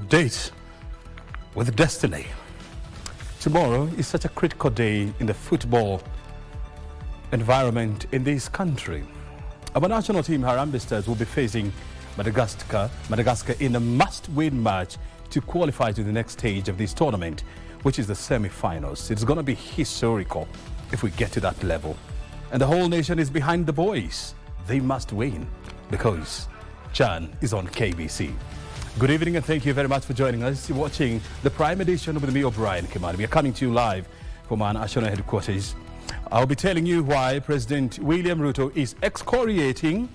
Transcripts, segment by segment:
Update with Destiny. Tomorrow is such a critical day in the football environment in this country. Our national team, Harambee Stars, will be facing Madagascar in a must-win match to qualify to the next stage of this tournament, which is the semi-finals. It's going to be historical if we get to that level. And the whole nation is behind the boys. They must win because Chan is on KBC. Good evening and thank you very much for joining us. You're watching the Prime Edition with me, O'Brien Kimani. We are coming to you live from our national headquarters. I'll be telling you why President William Ruto is excoriating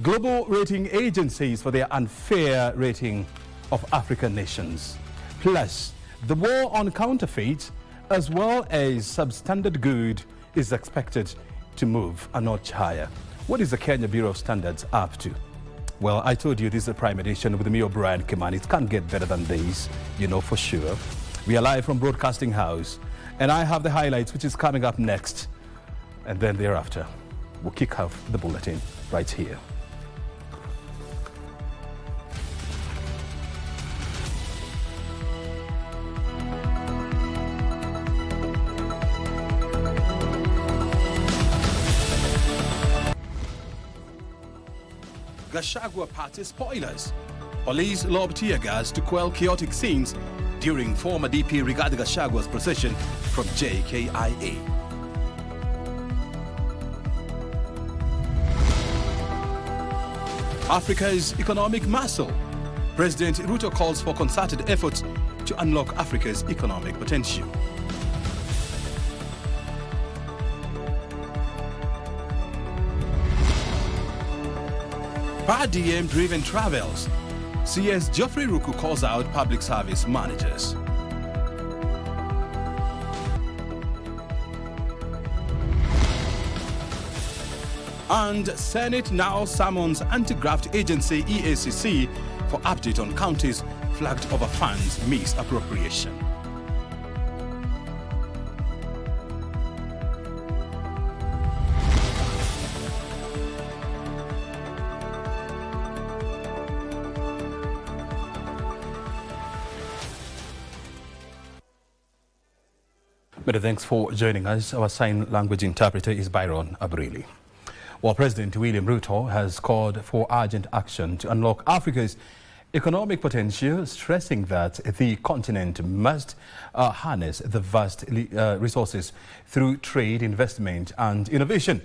global rating agencies for their unfair rating of African nations. Plus, the war on counterfeit as well as substandard good is expected to move a notch higher. What is the Kenya Bureau of Standards up to? Well, I told you this is a Prime Edition with me, O'Brien Kimani. It can't get better than this, you know for sure. We are live from Broadcasting House, and I have the highlights, which is coming up next. And then thereafter, we'll kick off the bulletin right here. Gachagua party spoilers. Police lob tear gas to quell chaotic scenes during former DP Rigathi Gachagua's procession from JKIA. Africa's economic muscle. President Ruto calls for concerted efforts to unlock Africa's economic potential. Per diem-driven travels. CS Geoffrey Ruku calls out public service managers. And Senate now summons anti-graft agency EACC for update on counties flagged over funds misappropriation. Many thanks for joining us. Our sign language interpreter is Byron Abrili. While President William Ruto has called for urgent action to unlock Africa's economic potential, stressing that the continent must harness the vast resources through trade, investment and innovation.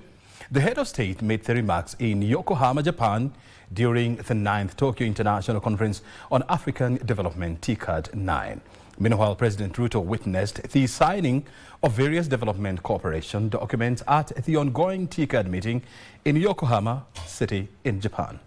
The head of state made the remarks in Yokohama, Japan during the 9th Tokyo International Conference on African Development, TICAD 9. Meanwhile, President Ruto witnessed the signing of various development cooperation documents at the ongoing TICAD meeting in Yokohama City in Japan.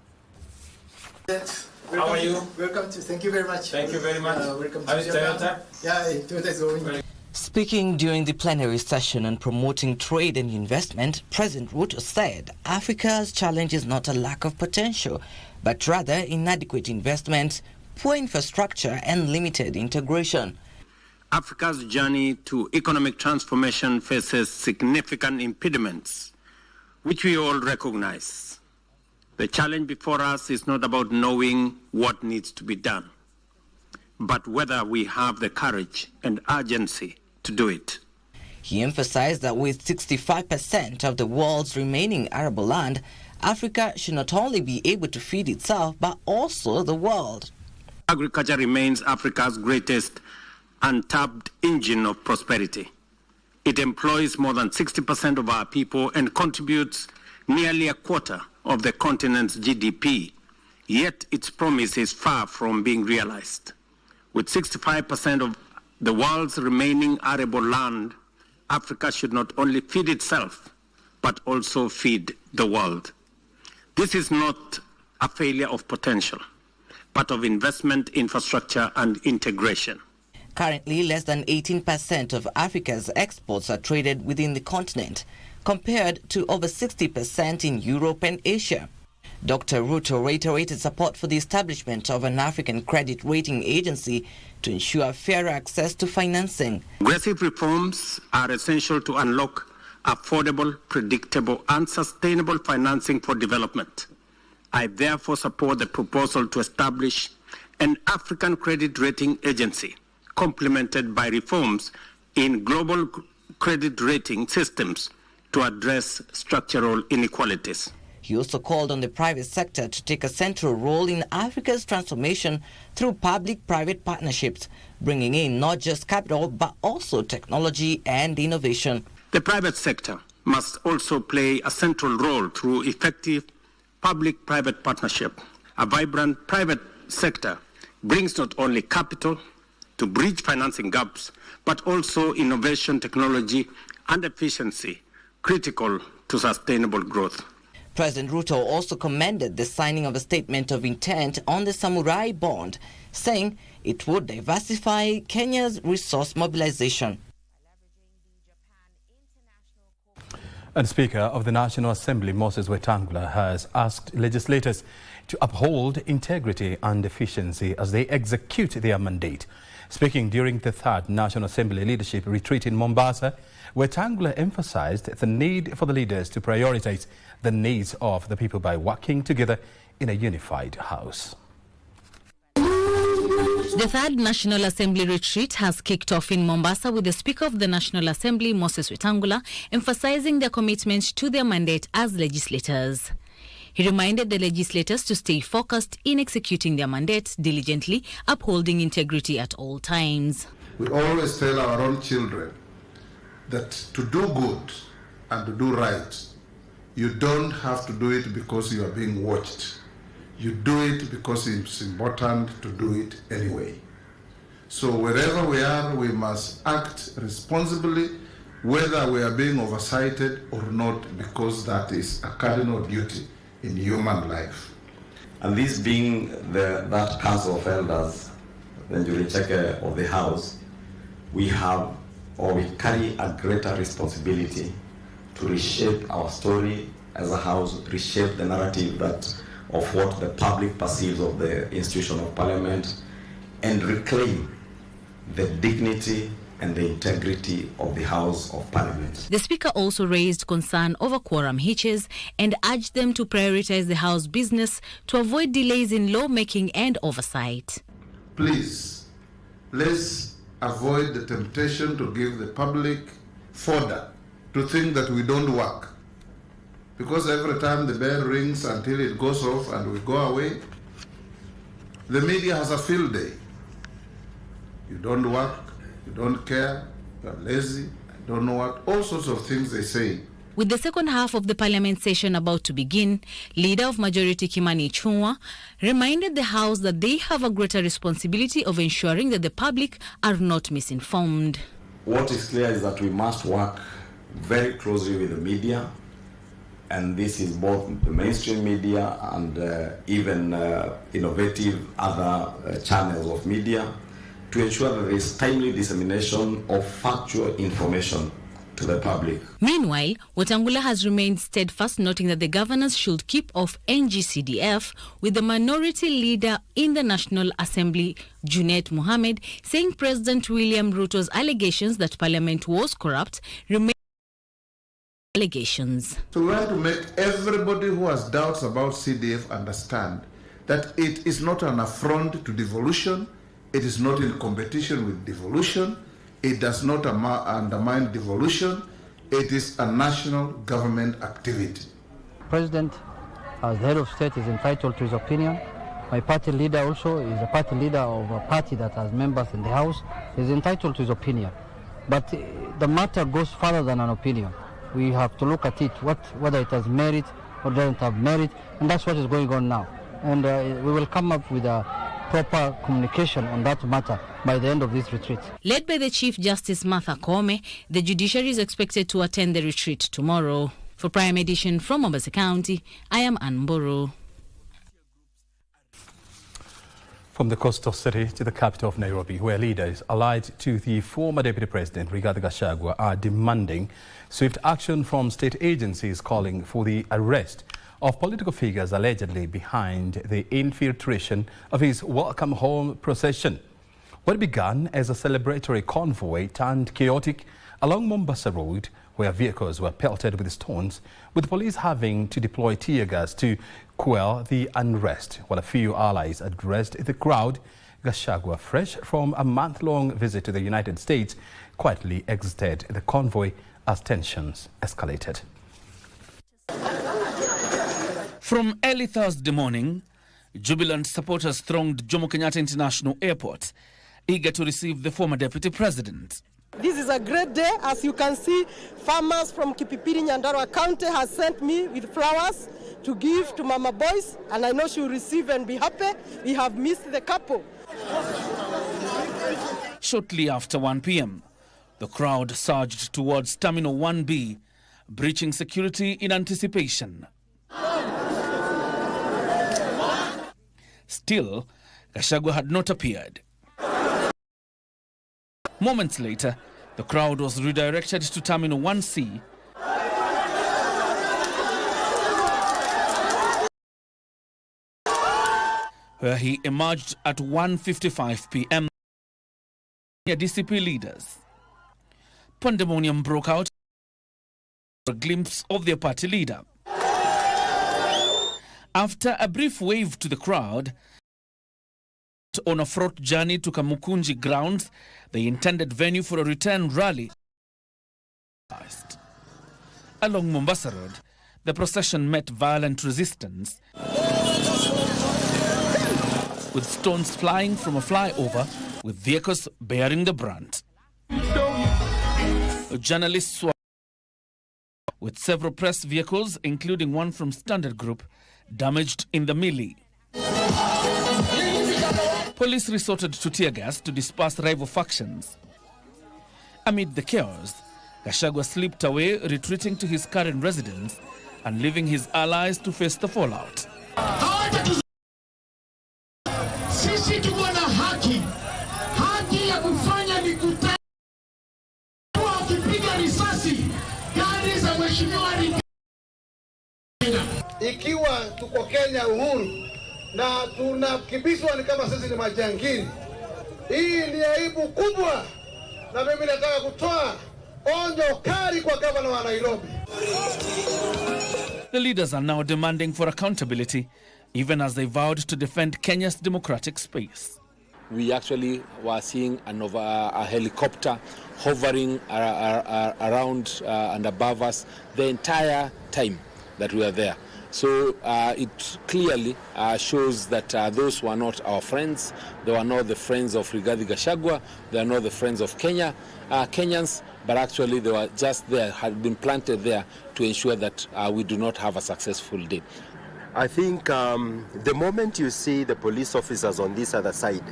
How are you? Welcome to. Thank you very much. Thank you very much. Welcome How to is Japan. Toyota? Yeah, Toyota is going. Speaking during the plenary session on promoting trade and investment, President Ruto said Africa's challenge is not a lack of potential, but rather inadequate investment, poor infrastructure and limited integration. Africa's journey to economic transformation faces significant impediments, which we all recognize. The challenge before us is not about knowing what needs to be done, but whether we have the courage and urgency to do it. He emphasized that with 65% of the world's remaining arable land, Africa should not only be able to feed itself, but also the world. Agriculture remains Africa's greatest untapped engine of prosperity. It employs more than 60% of our people and contributes nearly a quarter of the continent's GDP, yet its promise is far from being realized. With 65% of the world's remaining arable land, Africa should not only feed itself, but also feed the world. This is not a failure of potential, but of investment, infrastructure, and integration. Currently, less than 18% of Africa's exports are traded within the continent, compared to over 60% in Europe and Asia. Dr. Ruto reiterated support for the establishment of an African credit rating agency to ensure fairer access to financing. Aggressive reforms are essential to unlock affordable, predictable, and sustainable financing for development. I therefore support the proposal to establish an African credit rating agency, complemented by reforms in global credit rating systems to address structural inequalities. He also called on the private sector to take a central role in Africa's transformation through public-private partnerships, bringing in not just capital but also technology and innovation. The private sector must also play a central role through effective public-private partnership. A vibrant private sector brings not only capital to bridge financing gaps, but also innovation, technology, and efficiency critical to sustainable growth. President Ruto also commended the signing of a statement of intent on the Samurai bond, saying it would diversify Kenya's resource mobilization. And Speaker of the National Assembly, Moses Wetangula, has asked legislators to uphold integrity and efficiency as they execute their mandate. Speaking during the third National Assembly Leadership Retreat in Mombasa, Wetangula emphasized the need for the leaders to prioritize the needs of the people by working together in a unified house. The third National Assembly retreat has kicked off in Mombasa with the Speaker of the National Assembly, Moses Wetangula, emphasizing their commitment to their mandate as legislators. He reminded the legislators to stay focused in executing their mandate diligently, upholding integrity at all times. We always tell our own children that to do good and to do right, you don't have to do it because you are being watched. You do it because it's important to do it anyway. So wherever we are, we must act responsibly, whether we are being oversighted or not, because that is a cardinal duty in human life. And this being that Council of Elders, the jury checker of the House, we carry a greater responsibility to reshape our story as a House, reshape the narrative of what the public perceives of the institution of Parliament, and reclaim the dignity and the integrity of the House of Parliament. The Speaker also raised concern over quorum hitches and urged them to prioritize the House business to avoid delays in lawmaking and oversight. Please, let's avoid the temptation to give the public fodder to think that we don't work. Because every time the bell rings until it goes off and we go away, the media has a field day. You don't work, you don't care, you are lazy, I don't know what, all sorts of things they say. With the second half of the Parliament session about to begin, Leader of Majority Kimani reminded the House that they have a greater responsibility of ensuring that the public are not misinformed. What is clear is that we must work very closely with the media, and this is both the mainstream media and even innovative other channels of media, to ensure that there is timely dissemination of factual information to the public. Meanwhile, Wetangula has remained steadfast, noting that the governors should keep off NGCDF, with the minority leader in the National Assembly, Junet Mohammed, saying President William Ruto's allegations that Parliament was corrupt remain allegations. So we want to make everybody who has doubts about CDF understand that it is not an affront to devolution, it is not in competition with devolution, it does not undermine devolution, it is a national government activity. President, as the head of state, is entitled to his opinion. My party leader also is a party leader of a party that has members in the House, is entitled to his opinion. But the matter goes further than an opinion. We have to look at it, whether it has merit or doesn't have merit, and that's what is going on now. And we will come up with a proper communication on that matter by the end of this retreat. Led by the Chief Justice Martha Koome, the judiciary is expected to attend the retreat tomorrow. For Prime Edition from Mombasa County, I am Ann Mburu. From the coastal city to the capital of Nairobi, where leaders allied to the former Deputy President Rigathi Gachagua are demanding swift action from state agencies, calling for the arrest of political figures allegedly behind the infiltration of his welcome home procession. What began as a celebratory convoy turned chaotic along Mombasa Road where vehicles were pelted with stones, with the police having to deploy tear gas to quell the unrest. While a few allies addressed the crowd, Gachagua, fresh from a month-long visit to the United States, quietly exited the convoy as tensions escalated. From early Thursday morning, jubilant supporters thronged Jomo Kenyatta International Airport, eager to receive the former deputy president. This is a great day. As you can see, farmers from Kipipiri, Nyandarua County has sent me with flowers to give to Mama Boys, and I know she will receive and be happy. We have missed the couple. Shortly after 1 p.m, the crowd surged towards Terminal 1B, breaching security in anticipation. Still, Gachagua had not appeared. Moments later, the crowd was redirected to Terminal 1C, where he emerged at 1:55 p.m. near DCP leaders. Pandemonium broke out, a glimpse of their party leader. After a brief wave to the crowd, on a fraught journey to Kamukunji grounds, the intended venue for a return rally. Along Mombasa Road, the procession met violent resistance, with stones flying from a flyover, with vehicles bearing the brunt. Journalists were with several press vehicles, including one from Standard Group, damaged in the melee. Police resorted to tear gas to disperse rival factions. Amid the chaos, Gachagua slipped away, retreating to his current residence and leaving his allies to face the fallout. Sisi tuko na haki ya kufanya mikutano, ukipiga risasi gari za mheshimiwa. Ikiwa tuko Kenya uhuru na tunakibishwa ni kama sisi ni majangili, hii ni aibu kubwa, na mimi nataka kutoa onyo kali kwa gavana wa Nairobi. The leaders are now demanding for accountability, even as they vowed to defend Kenya's democratic space. We actually were seeing a helicopter hovering around and above us the entire time that we are there. So it clearly shows that those were not our friends. They were not the friends of Rigathi Gachagua. They are not the friends of Kenyans, but actually they were just there, had been planted there to ensure that we do not have a successful day. I think the moment you see the police officers on this other side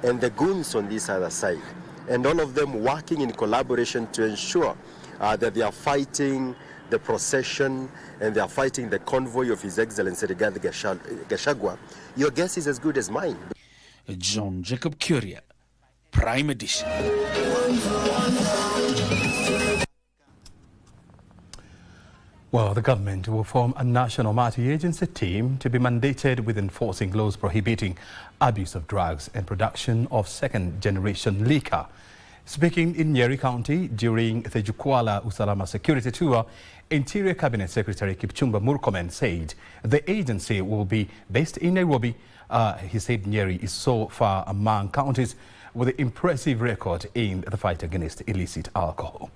and the goons on this other side, and all of them working in collaboration to ensure that they are fighting the procession and they are fighting the convoy of His Excellency Rigathi Gachagua, your guess is as good as mine. John Jacob Curia, Prime Edition. Well, the government will form a national multi-agency team to be mandated with enforcing laws prohibiting abuse of drugs and production of second-generation liquor. Speaking in Nyeri County during the Jukwaa Usalama Security Tour, Interior Cabinet Secretary Kipchumba Murkomen said the agency will be based in Nairobi. He said Nyeri is so far among counties with an impressive record in the fight against illicit alcohol.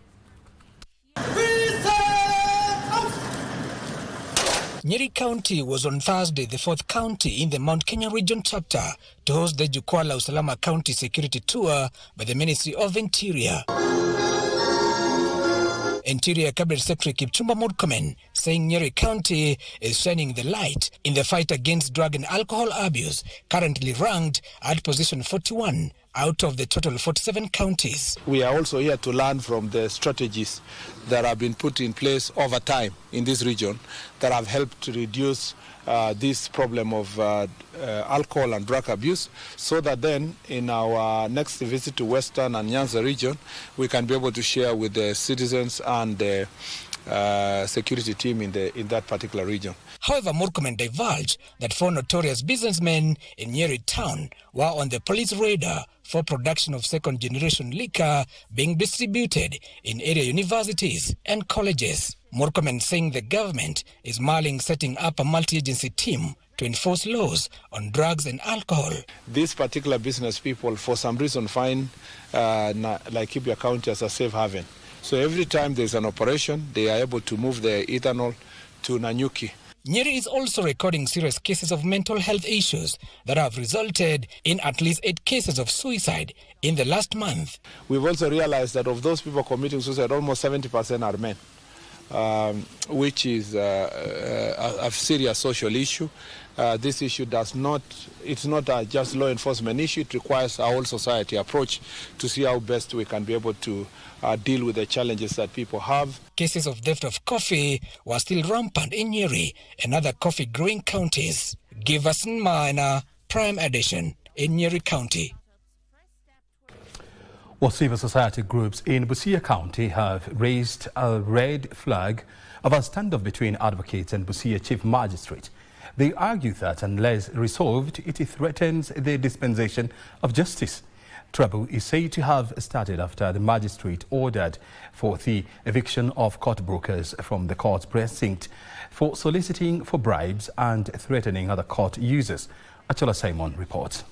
Nyeri County was on Thursday the fourth county in the Mount Kenya Region chapter to host the Jukwaa Usalama County Security Tour by the Ministry of Interior. Interior Cabinet Secretary Kipchumba Murkomen saying Nyeri County is shining the light in the fight against drug and alcohol abuse, currently ranked at position 41 out of the total 47 counties. We are also here to learn from the strategies that have been put in place over time in this region that have helped to reduce this problem of alcohol and drug abuse, so that then in our next visit to Western and Nyanza region, we can be able to share with the citizens and the security team in that particular region. However, Murkomen divulged that 4 notorious businessmen in Nyeri town were on the police radar for production of second-generation liquor being distributed in area universities and colleges. Murkomen saying the government is mulling setting up a multi-agency team to enforce laws on drugs and alcohol. These particular business people, for some reason, find Laikipia County as a safe haven. So every time there's an operation, they are able to move the ethanol to Nanyuki. Nyeri is also recording serious cases of mental health issues that have resulted in at least 8 cases of suicide in the last month. We've also realized that of those people committing suicide, almost 70% are men, which is a serious social issue. This issue it's not a just law enforcement issue. It requires a whole society approach to see how best we can be able to deal with the challenges that people have. Cases of theft of coffee were still rampant in Nyeri and other coffee-growing counties. Giverson Maina, Prime Edition in Nyeri County. Well, civil society groups in Busia County have raised a red flag of a standoff between advocates and Busia Chief Magistrate. They argue that unless resolved, it threatens the dispensation of justice. Trouble is said to have started after the magistrate ordered for the eviction of court brokers from the court precinct for soliciting for bribes and threatening other court users. Achola Simon reports.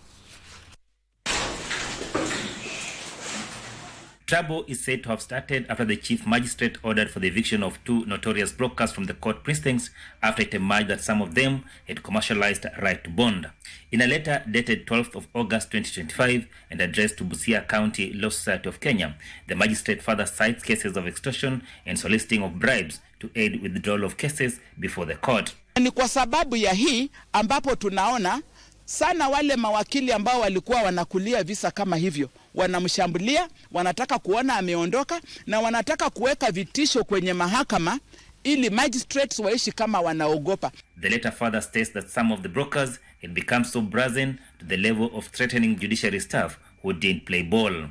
Trouble is said to have started after the chief magistrate ordered for the eviction of 2 notorious brokers from the court precincts after it emerged that some of them had commercialized right to bond. In a letter dated 12th of August 2025 and addressed to Busia County Law Society of Kenya, the magistrate further cites cases of extortion and soliciting of bribes to aid withdrawal of cases before the court. Ni kwa sababu ya hii ambapo tunaona sana wale mawakili ambao walikuwa wanakulia visa kama hivyo wanamshambulia, wanataka kuona ameondoka na wanataka kuweka vitisho kwenye mahakama ili magistrates waishi kama wanaogopa. The letter further states that some of the brokers had become so brazen to the level of threatening judiciary staff who didn't play ball.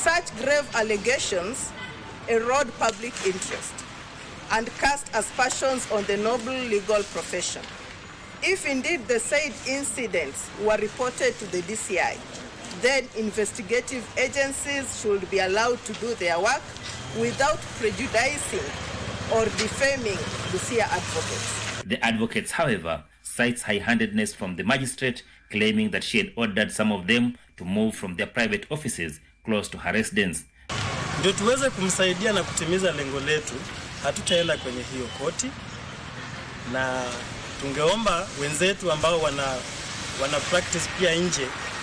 Such grave allegations erode public interest and cast aspersions on the noble legal profession. If indeed the said incidents were reported to the DCI, then investigative agencies should be allowed to do their work without prejudicing or defaming Busia advocates. The advocates, however, cites high-handedness from the magistrate, claiming that she had ordered some of them to move from their private offices close to her residence. Ndio tuweze kumsaidia na kutimiza lengo letu, hatutaenda kwenye hiyo koti, na tungeomba wenzetu ambao wana practice pia nje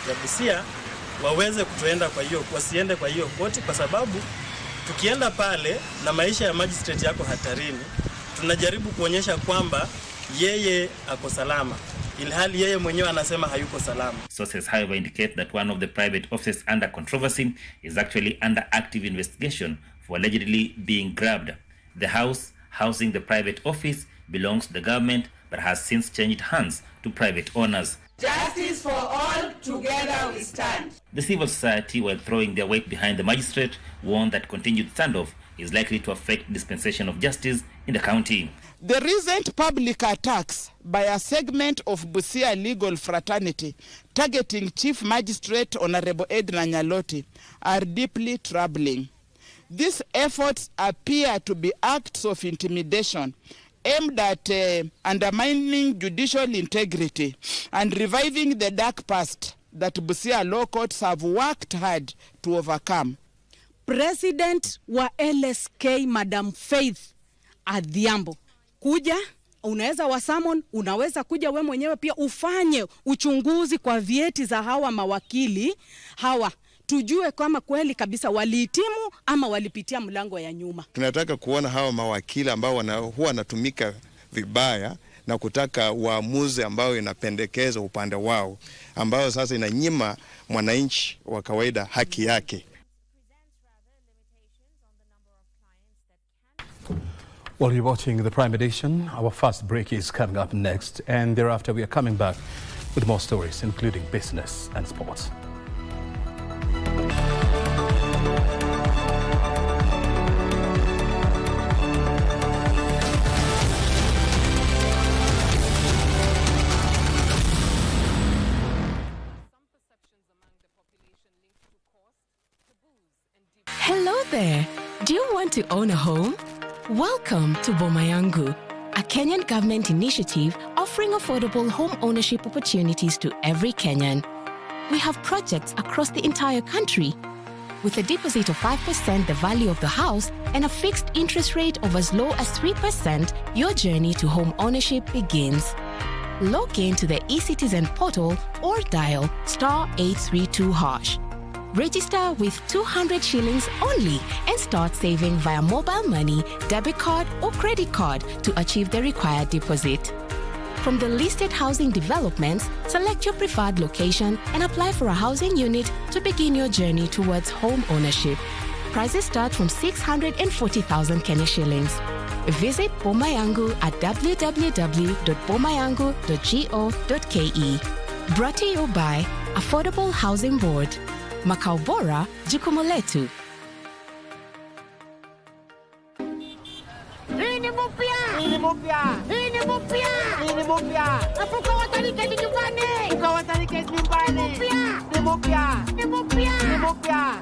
ya Busia waweze kutoenda wasiende kwa hiyo koti, kwa sababu tukienda pale na maisha ya magistrate yako hatarini, tunajaribu kuonyesha kwamba yeye ako salama, ilhali yeye mwenyewe anasema hayuko salama. Sources, however, indicate that one of the private offices under controversy is actually under active investigation for allegedly being grabbed. The house housing the private office belongs to the government but has since changed hands to private owners. Justice for all, together we stand. The civil society, while throwing their weight behind the magistrate, warned that continued standoff is likely to affect dispensation of justice in the county. The recent public attacks by a segment of Busia legal fraternity targeting Chief Magistrate Honorable Edna Nyaloti are deeply troubling. These efforts appear to be acts of intimidation aimed at undermining judicial integrity and reviving the dark past that Busia law courts have worked hard to overcome. President wa LSK Madam Faith Adhiambo, kuja, unaweza wasamon, unaweza kuja we mwenyewe pia ufanye uchunguzi kwa vyeti za hawa mawakili hawa, tujue kama kweli kabisa walihitimu ama walipitia mlango ya nyuma. Tunataka kuona hawa mawakili ambao huwa wanatumika vibaya na kutaka uamuzi ambao inapendekeza upande wao, ambao sasa inanyima mwananchi wa kawaida haki yake. Well, you're watching the Prime Edition. Our first break is coming up next, and thereafter we are coming back with more stories, including business and sports. Hello there. Do you want to own a home? Welcome to Boma Yangu, a Kenyan government initiative offering affordable home ownership opportunities to every Kenyan. We have projects across the entire country. With a deposit of 5% the value of the house and a fixed interest rate of as low as 3%, your journey to home ownership begins. Log in to the eCitizen portal or dial *832#. Register with 200 shillings only and start saving via mobile money, debit card or credit card to achieve the required deposit. From the listed housing developments, select your preferred location and apply for a housing unit to begin your journey towards home ownership. Prices start from 640,000 Kenya shillings. Visit Boma Yangu at www.bomayangu.go.ke. Brought to you by Affordable Housing Board. Makao bora, jukumu letu. Hii ni mpya! Hii ni mpya! Hii ni mpya! Hii ni mpya! Ukawatalike nyumbani! Ukawatalike nyumbani! Ni mpya! Ni mpya! Ni mpya! Ni mpya!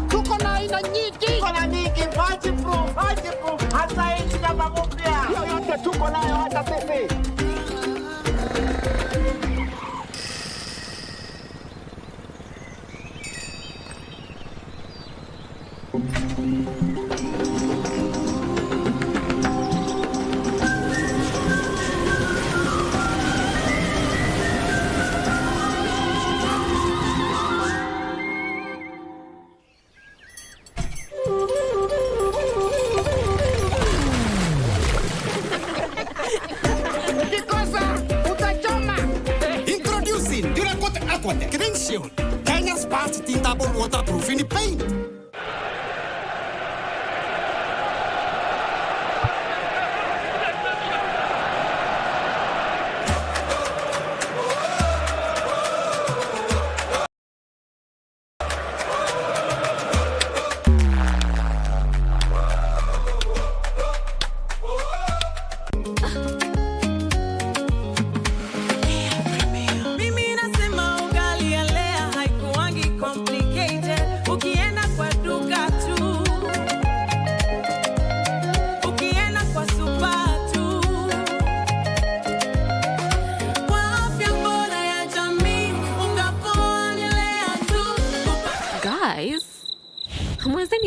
Tuko na aina nyingi! Tuko na nyingi! Fajiproof! Fajiproof! Hata hizi kama mpya! Hiyo yote tuko nayo hata sisi! Kenya's fast tintable waterproof in paint.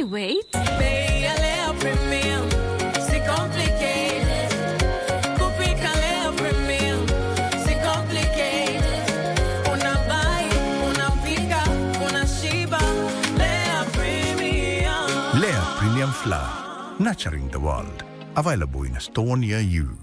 Wait. Lea Premium. C'est complicated. Kupika Lea Premium. C'est complicated. Unabai, unapika, unashiba. Lea Premium. Lea Premium Flour. Nurturing the world. Available in a store near you.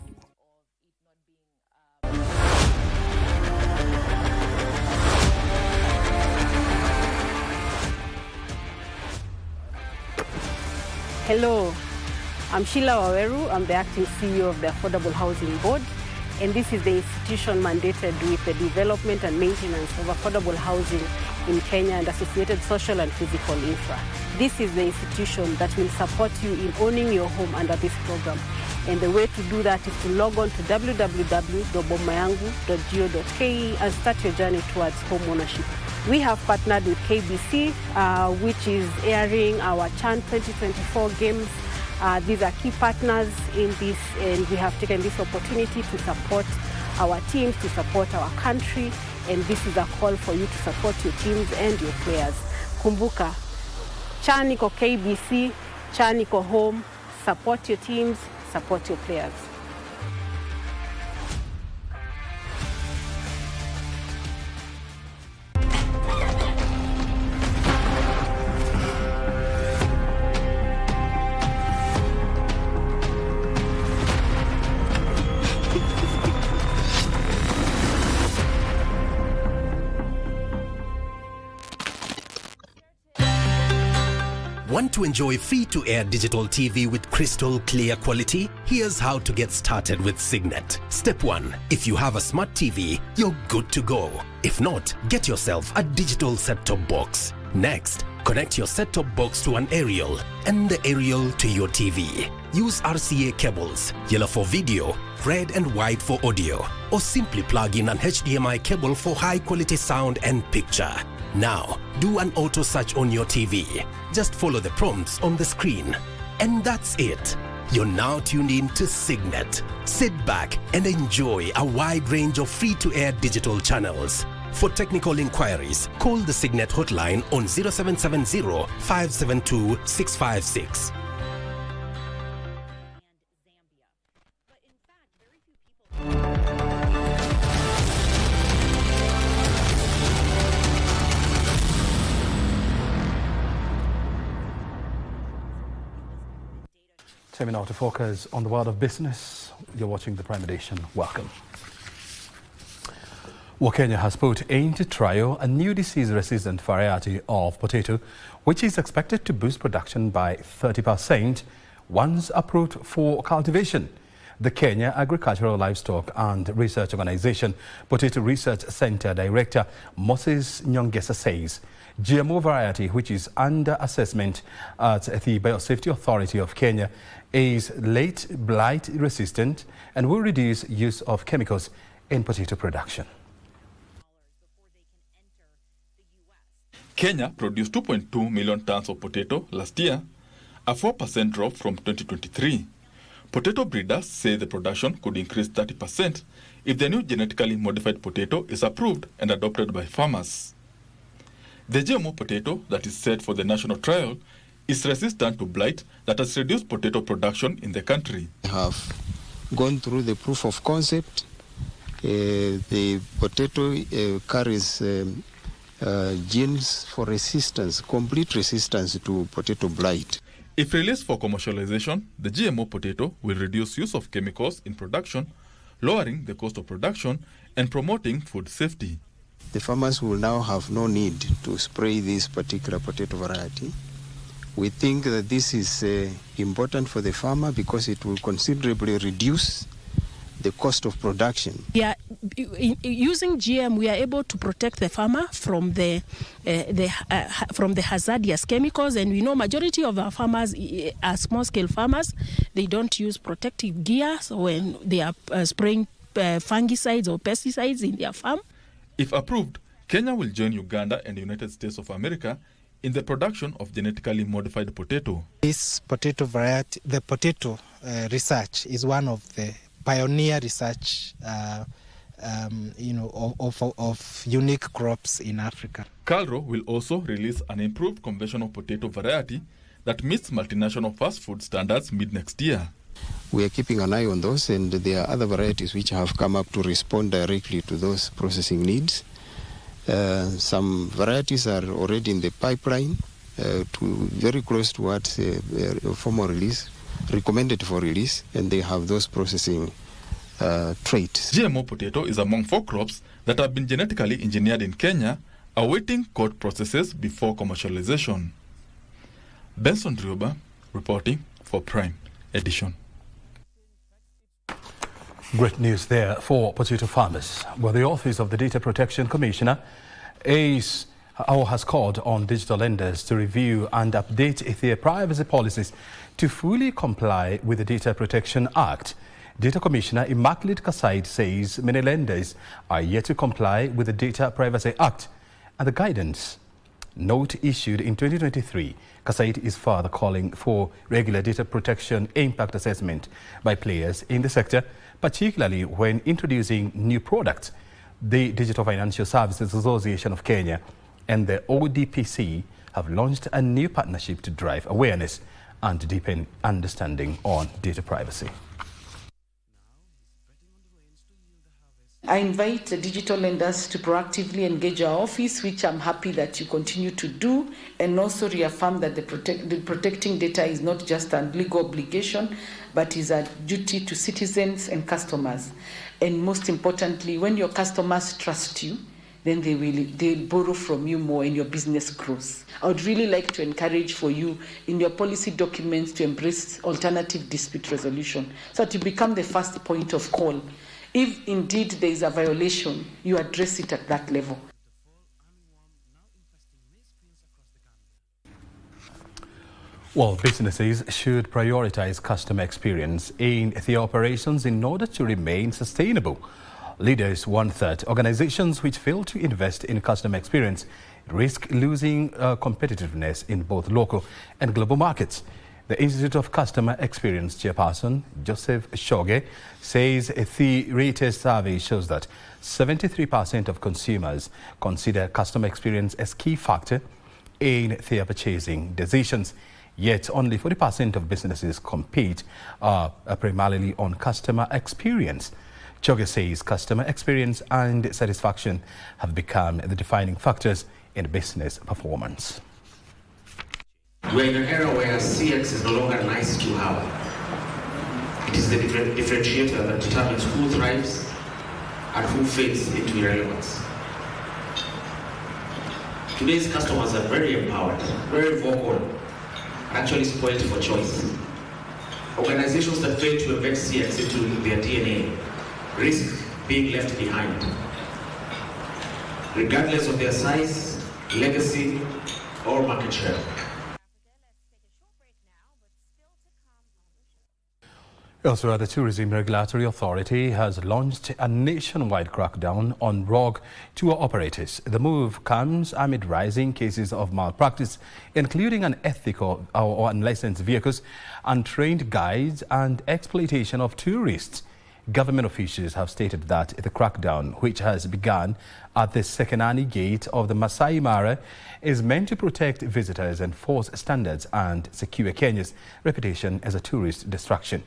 Hello, I'm Sheila Waweru. I'm the acting CEO of the Affordable Housing Board, and this is the institution mandated with the development and maintenance of affordable housing in Kenya and associated social and physical infra. This is the institution that will support you in owning your home under this program. And the way to do that is to log on to www.bomayangu.go.ke and start your journey towards home ownership. We have partnered with KBC, which is airing our CHAN 2024 games. These are key partners in this, and we have taken this opportunity to support our teams, to support our country, and this is a call for you to support your teams and your players. Kumbuka, CHAN iko KBC, CHAN iko home, support your teams, support your players. Want to enjoy free-to-air digital TV with crystal clear quality? Here's how to get started with Signet. Step 1. If you have a smart TV, you're good to go. If not, get yourself a digital set-top box. Next, Connect your set-top box to an aerial and the aerial to your TV. Use RCA cables, yellow for video, red and white for audio, or simply plug in an HDMI cable for high-quality sound and picture. Now, do an auto search on your TV. Just follow the prompts on the screen. And that's it. You're now tuned in to Signet. Sit back and enjoy a wide range of free-to-air digital channels. For technical inquiries, call the Signet hotline on 0770 572 656. Time now to focus on the world of business. You're watching the Prime Edition. Welcome. Well, Kenya has put into trial a new disease-resistant variety of potato, which is expected to boost production by 30% once approved for cultivation. The Kenya Agricultural Livestock and Research Organization Potato Research Center Director Moses Nyongesa says GMO variety, which is under assessment at the Biosafety Authority of Kenya, is late blight resistant and will reduce use of chemicals in potato production. Kenya produced 2.2 million tons of potato last year, a 4% drop from 2023. Potato breeders say the production could increase 30% if the new genetically modified potato is approved and adopted by farmers. The GMO potato that is set for the national trial is resistant to blight that has reduced potato production in the country. We have gone through the proof of concept. The potato carries genes for resistance, complete resistance to potato blight. If released for commercialization, the GMO potato will reduce use of chemicals in production, lowering the cost of production and promoting food safety. The farmers will now have no need to spray this particular potato variety. We think that this is important for the farmer because it will considerably reduce the cost of production. Yeah, using GM, we are able to protect the farmer from the hazardous chemicals, and we know majority of our farmers are small-scale farmers. They don't use protective gear when they are spraying fungicides or pesticides in their farm. If approved, Kenya will join Uganda and the United States of America in the production of genetically modified potato. This potato variety, the potato research is one of the pioneer research of unique crops in Africa. Calro will also release an improved conventional potato variety that meets multinational fast food standards mid-next year. We are keeping an eye on those, and there are other varieties which have come up to respond directly to those processing needs. Some varieties are already in the pipeline, very close towards formal release, recommended for release, and they have those processing traits. GMO potato is among 4 crops that have been genetically engineered in Kenya, awaiting court processes before commercialization. Benson Drioba reporting for Prime Edition. Great news there for potato farmers. Well, the Office of the Data Protection Commissioner has called on digital lenders to review and update their privacy policies to fully comply with the Data Protection Act. Data Commissioner Immaculate Kasaid says many lenders are yet to comply with the Data Privacy Act and the guidance note issued in 2023. Kasaid is further calling for regular data protection impact assessment by players in the sector, particularly when introducing new products. The Digital Financial Services Association of Kenya and the ODPC have launched a new partnership to drive awareness and deepen understanding on data privacy. I invite the digital lenders to proactively engage our office, which I'm happy that you continue to do, and also reaffirm that the protecting data is not just a legal obligation, but is a duty to citizens and customers. And most importantly, when your customers trust you, then they'll borrow from you more and your business grows. I would really like to encourage for you in your policy documents to embrace alternative dispute resolution so that you become the first point of call. If indeed there is a violation, you address it at that level. Well, businesses should prioritize customer experience in their operations in order to remain sustainable. Leaders warn that organizations which fail to invest in customer experience risk losing competitiveness in both local and global markets. The Institute of Customer Experience chairperson, Joseph Shoge, says the latest survey shows that 73% of consumers consider customer experience as key factor in their purchasing decisions. Yet only 40% of businesses compete primarily on customer experience. Choge says customer experience and satisfaction have become the defining factors in business performance. We're in an era where CX is no longer nice to have. It is the differentiator that determines who thrives and who fades into irrelevance. Today's customers are very empowered, very vocal, actually spoiled for choice. Organizations that fail to embed CX into their DNA risk being left behind, regardless of their size, legacy, or market share. Elsewhere, the Tourism Regulatory Authority has launched a nationwide crackdown on rogue tour operators. The move comes amid rising cases of malpractice, including unethical or unlicensed vehicles, untrained guides, and exploitation of tourists. Government officials have stated that the crackdown, which has begun at the Sekenani gate of the Masai Mara, is meant to protect visitors, enforce standards, and secure Kenya's reputation as a tourist distraction.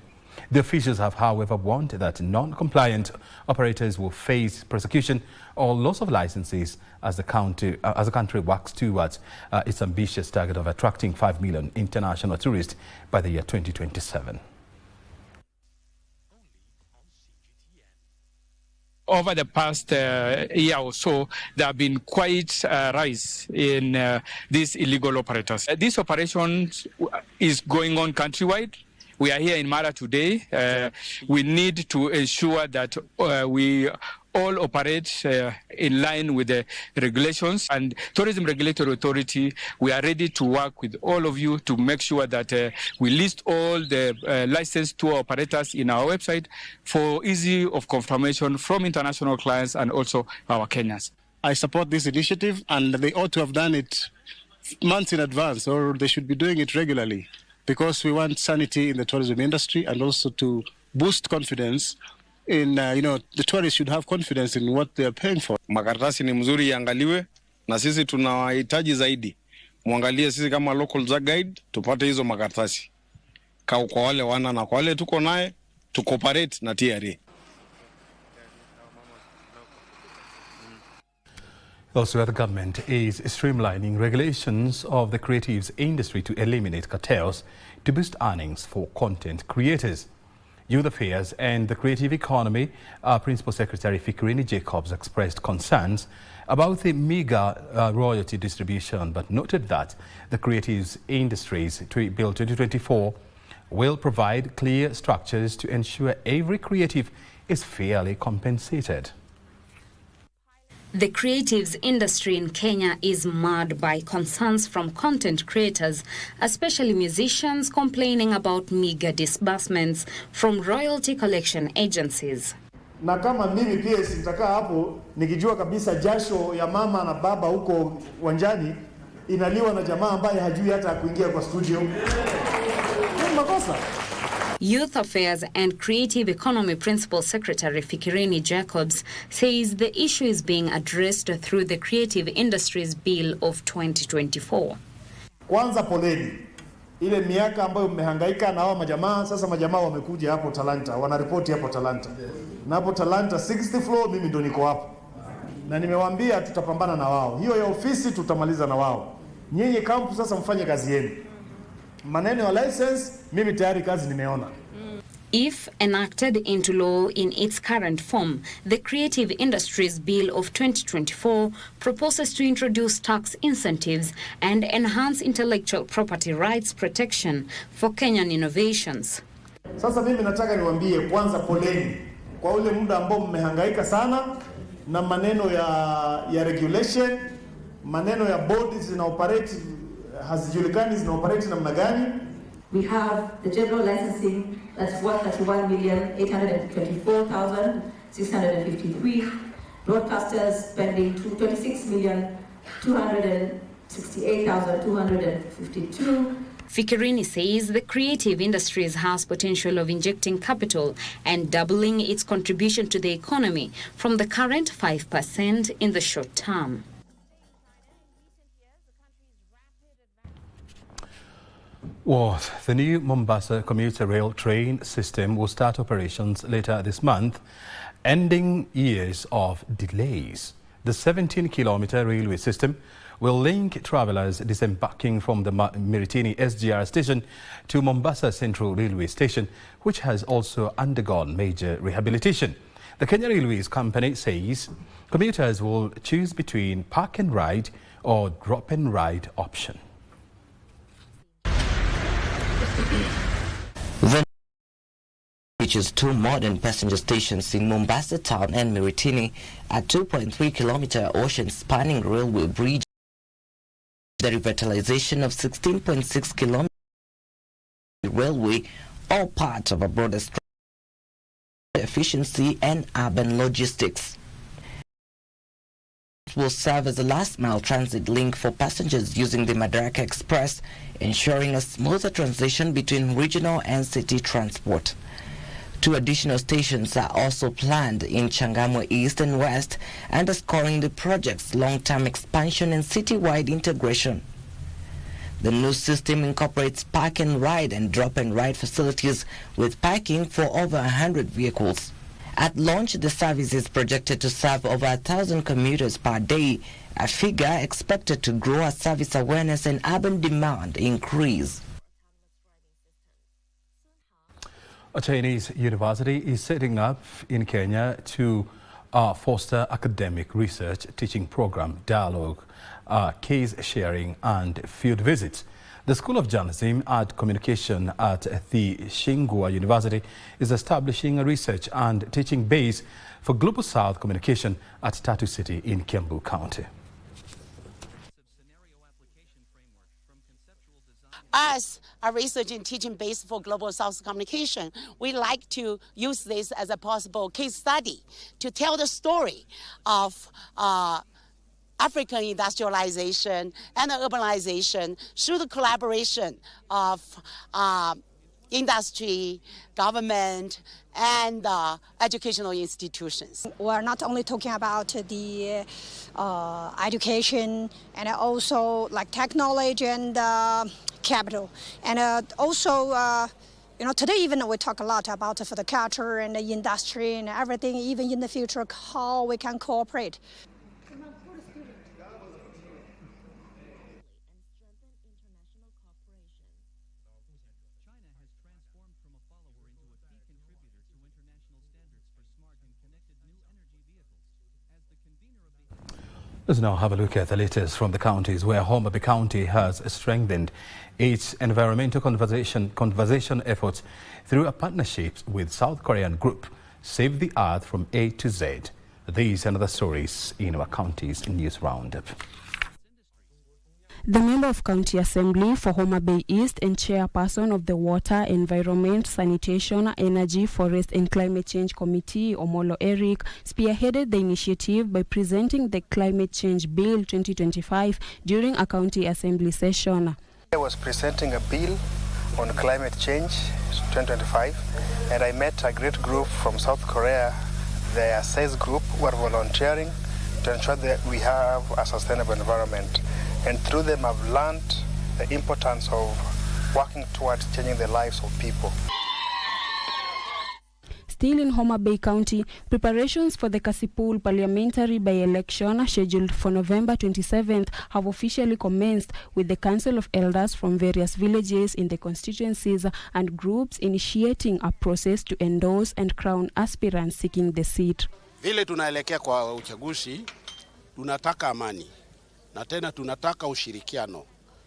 The officials have, however, warned that non-compliant operators will face prosecution or loss of licenses as the country works towards its ambitious target of attracting 5 million international tourists by the year 2027. Over the past year or so, there have been quite a rise in these illegal operators. This operation is going on countrywide. We are here in Mara today. We need to ensure that we all operate in line with the regulations. And Tourism Regulatory Authority, we are ready to work with all of you to make sure that we list all the licensed tour operators in our website for ease of confirmation from international clients and also our Kenyans. I support this initiative, and they ought to have done it months in advance, or they should be doing it regularly, because we want sanity in the tourism industry and also to boost confidence in, the tourists should have confidence in what they are paying for. Makaratasi ni mzuri iangaliwe, na sisi tunawahitaji zaidi. Muangalie sisi kama local za guide, tupate hizo makaratasi. Kwa wale wana na kwa wale tuko naye, tucooperate na TRA. Also, the government is streamlining regulations of the creatives industry to eliminate cartels to boost earnings for content creators. Youth Affairs and the Creative Economy Principal Secretary Fikirini Jacobs expressed concerns about the meager royalty distribution, but noted that the Creatives Industries Bill 2024 will provide clear structures to ensure every creative is fairly compensated. The creatives industry in Kenya is marred by concerns from content creators, especially musicians, complaining about meager disbursements from royalty collection agencies. Na kama mimi pia sitakaa hapo nikijua kabisa jasho ya mama na baba huko uwanjani inaliwa na jamaa ambaye hajui hata kuingia kwa studio. Ni makosa. Youth Affairs and Creative Economy Principal Secretary Fikirini Jacobs says the issue is being addressed through the Creative Industries Bill of 2024. Kwanza poleni. Ile miaka ambayo mmehangaika na hao majamaa, sasa majamaa wamekuja hapo Talanta, wanaripoti hapo Talanta. Na hapo Talanta 60th floor mimi ndo niko hapo. Na nimewaambia tutapambana na wao. Hiyo ya ofisi tutamaliza na wao. Nyinyi kampu sasa mfanye kazi yenu. Maneno ya license, mimi tayari kazi nimeona. If enacted into law in its current form, the Creative Industries Bill of 2024 proposes to introduce tax incentives and enhance intellectual property rights protection for Kenyan innovations. Sasa mimi nataka niwaambie kwanza poleni kwa ule muda ambao mmehangaika sana na maneno ya regulation, maneno ya bodies na operate hazijulikani zinaoperate namna gani. We have the general licensing that's worth 31,824,653. Broadcasters spending 26,268,252. Fikirini says the creative industries has potential of injecting capital and doubling its contribution to the economy from the current 5% in the short term. Well, the new Mombasa commuter rail train system will start operations later this month, ending years of delays. The 17-kilometer railway system will link travelers disembarking from the Miritini SGR station to Mombasa Central Railway Station, which has also undergone major rehabilitation. The Kenya Railways Company says commuters will choose between park and ride or drop and ride option. Which is two modern passenger stations in Mombasa town and Miritini, a 2.3-kilometer ocean-spanning railway bridge, the revitalization of 16.6 kilometer railway, all part of a broader strategy for efficiency and urban logistics. It will serve as a last-mile transit link for passengers using the Madaraka Express, ensuring a smoother transition between regional and city transport. 2 additional stations are also planned in Changamwe East and West, underscoring the project's long-term expansion and citywide integration. The new system incorporates park and ride and drop and ride facilities with parking for over 100 vehicles. At launch, the service is projected to serve over 1,000 commuters per day, a figure expected to grow as service awareness and urban demand increase. A Chinese university is setting up in Kenya to foster academic research, teaching program, dialogue, case sharing and field visits. The School of Journalism and Communication at the Shingua University is establishing a research and teaching base for Global South communication at Tatu City in Kiambu County. As a research and teaching base for Global South communication, we like to use this as a possible case study to tell the story of African industrialization and urbanization through the collaboration of industry, government, and educational institutions. We're not only talking about the education and also like technology and capital, and also today even we talk a lot about for the culture and the industry and everything, even in the future how we can cooperate. Let's now have a look at the latest from the counties where Homa Bay County has strengthened its environmental conservation efforts through a partnership with South Korean group Save the Earth from A to Z. These and other stories in our county's news roundup. The member of County Assembly for Homa Bay East and chairperson of the Water, Environment, Sanitation, Energy, Forest and Climate Change Committee, Omolo Eric, spearheaded the initiative by presenting the Climate Change Bill 2025 during a County Assembly session. I was presenting a bill on climate change 2025, and I met a great group from South Korea, the ASES group, who are volunteering to ensure that we have a sustainable environment. And through them I've learned the importance of working towards changing the lives of people. Still in Homa Bay County, preparations for the Kasipul parliamentary by-election scheduled for November 27th have officially commenced, with the Council of Elders from various villages in the constituencies and groups initiating a process to endorse and crown aspirants seeking the seat. Vile tunaelekea kwa uchaguzi, tunataka amani. Na tena tunataka ushirikiano,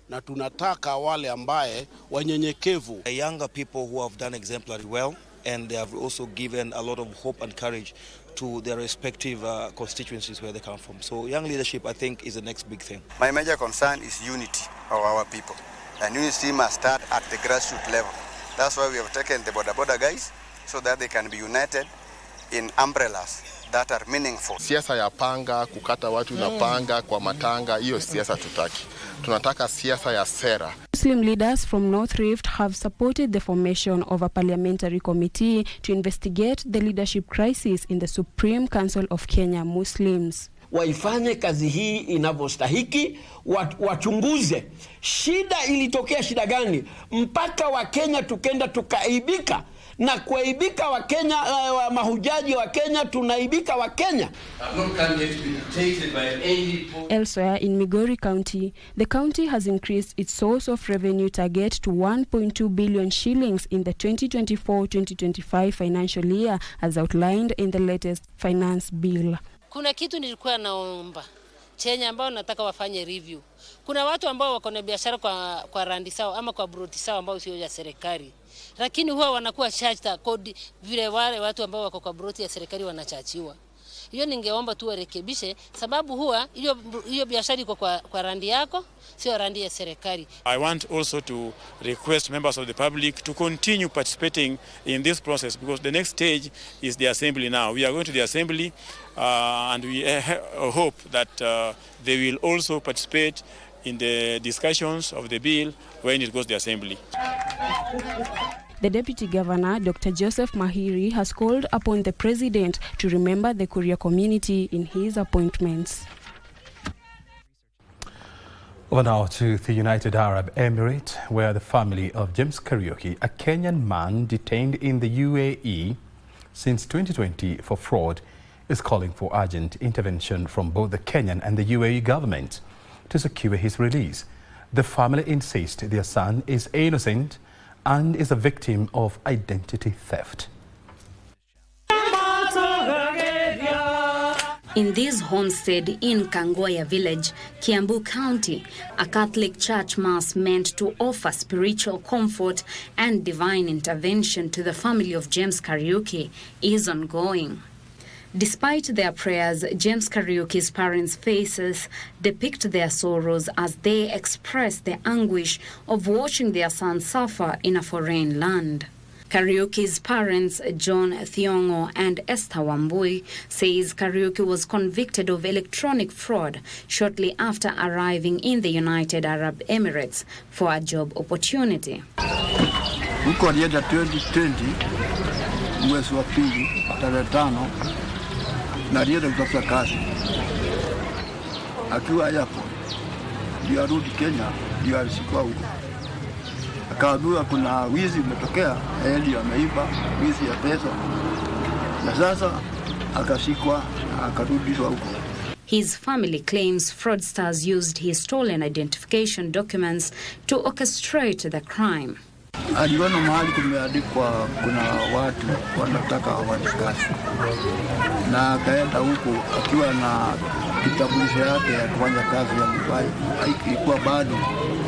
na tunataka wale ambaye wanyenyekevu. Younger people who have done exemplary well, and they have also given a lot of hope and courage to their respective constituencies where they come from. So young leadership, I think, is the next big thing. My major concern is unity of our people. And unity must start at the grassroots level. That's why we have taken the border guys, so that they can be united in umbrellas that are meaningful. Siasa ya panga, kukata watu na panga kwa matanga, hiyo siasa tutaki. Tunataka siasa ya sera. Muslim leaders from North Rift have supported the formation of a parliamentary committee to investigate the leadership crisis in the Supreme Council of Kenya Muslims. Waifanye kazi hii inavyostahiki, wachunguze shida ilitokea shida gani mpaka wa Kenya tukenda tukaibika, na kuaibika wa Kenya, mahujaji wa Kenya tunaibika wa Kenya. Elsewhere in Migori County, the county has increased its source of revenue target to 1.2 billion shillings in the 2024-2025 financial year, as outlined in the latest finance bill. Kuna kitu nilikuwa naomba Kenya ambao nataka wafanye review. Kuna watu ambao wako na biashara kwa randi sawa ama kwa broti sawa ambao sio ya serikali. Lakini huwa wanakuwa charged kodi vile wale watu ambao wako kwa broti ya serikali wanachachiwa. Hiyo ningeomba tu warekebishe, sababu huwa hiyo biashara iko kwa randi yako, sio randi ya serikali. I want also to request members of the public to continue participating in this process, because the next stage is the assembly now. We are going to the assembly and we hope that they will also participate in the discussions of the bill when it goes to the assembly. The Deputy Governor, Dr. Joseph Mahiri, has called upon the President to remember the Kuria community in his appointments. Over now to the United Arab Emirates, where the family of James Kariuki, a Kenyan man detained in the UAE since 2020 for fraud, is calling for urgent intervention from both the Kenyan and the UAE government to secure his release. The family insists their son is innocent and is a victim of identity theft. In this homestead in Kangoya village, Kiambu County, a Catholic church mass meant to offer spiritual comfort and divine intervention to the family of James Kariuki is ongoing. Despite their prayers, James Kariuki's parents' faces depict their sorrows as they express the anguish of watching their son suffer in a foreign land. Kariuki's parents, John Thiongo and Esther Wambui, says Kariuki was convicted of electronic fraud shortly after arriving in the United Arab Emirates for a job opportunity. Huko alienda 2020 mwezi wa pili tarehe 5 na alienda kutafuta kazi. Akiwa hapo ndio arudi Kenya, ndio alishikwa huko. Akaambiwa kuna wizi umetokea, ndio ameiba wizi ya pesa. Na sasa akashikwa akarudishwa huko. His family claims fraudsters used his stolen identification documents to orchestrate the crime. Aliona mahali kumeandikwa kuna watu wanataka wafanyakazi, na akaenda huko akiwa na kitambulisho yake ya kufanya kazi ya Dubai, ilikuwa bado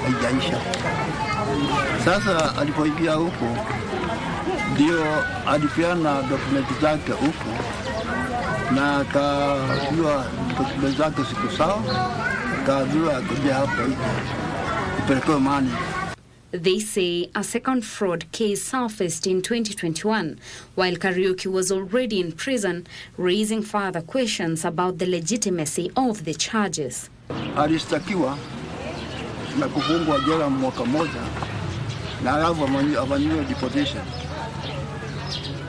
haijaisha. Sasa alipoingia huko ndio alipeana dokumenti zake huko, na akaambiwa dokumenti zake siku sawa, akaambiwa kuja hapa ipelekwe mani. They say a second fraud case surfaced in 2021, while Kariuki was already in prison, raising further questions about the legitimacy of the charges. Alistakiwa na kufungwa jela mwaka mmoja na alafu afanyiwe deportation.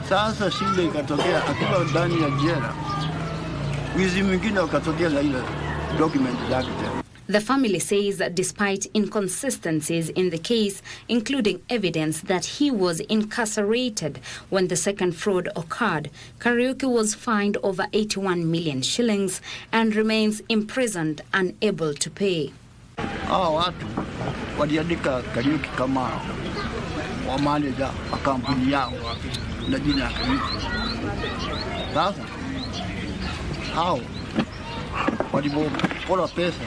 Sasa shida ikatokea akiwa ndani ya jela, wizi mwingine ukatokea na ile document zake. The family says that despite inconsistencies in the case, including evidence that he was incarcerated when the second fraud occurred, Kariuki was fined over 81 million shillings and remains imprisoned, unable to pay. Watu waliandika Kariuki kama wa manager wa kampuni yao na jina ya Kariuki. Sasa hao walipora pesa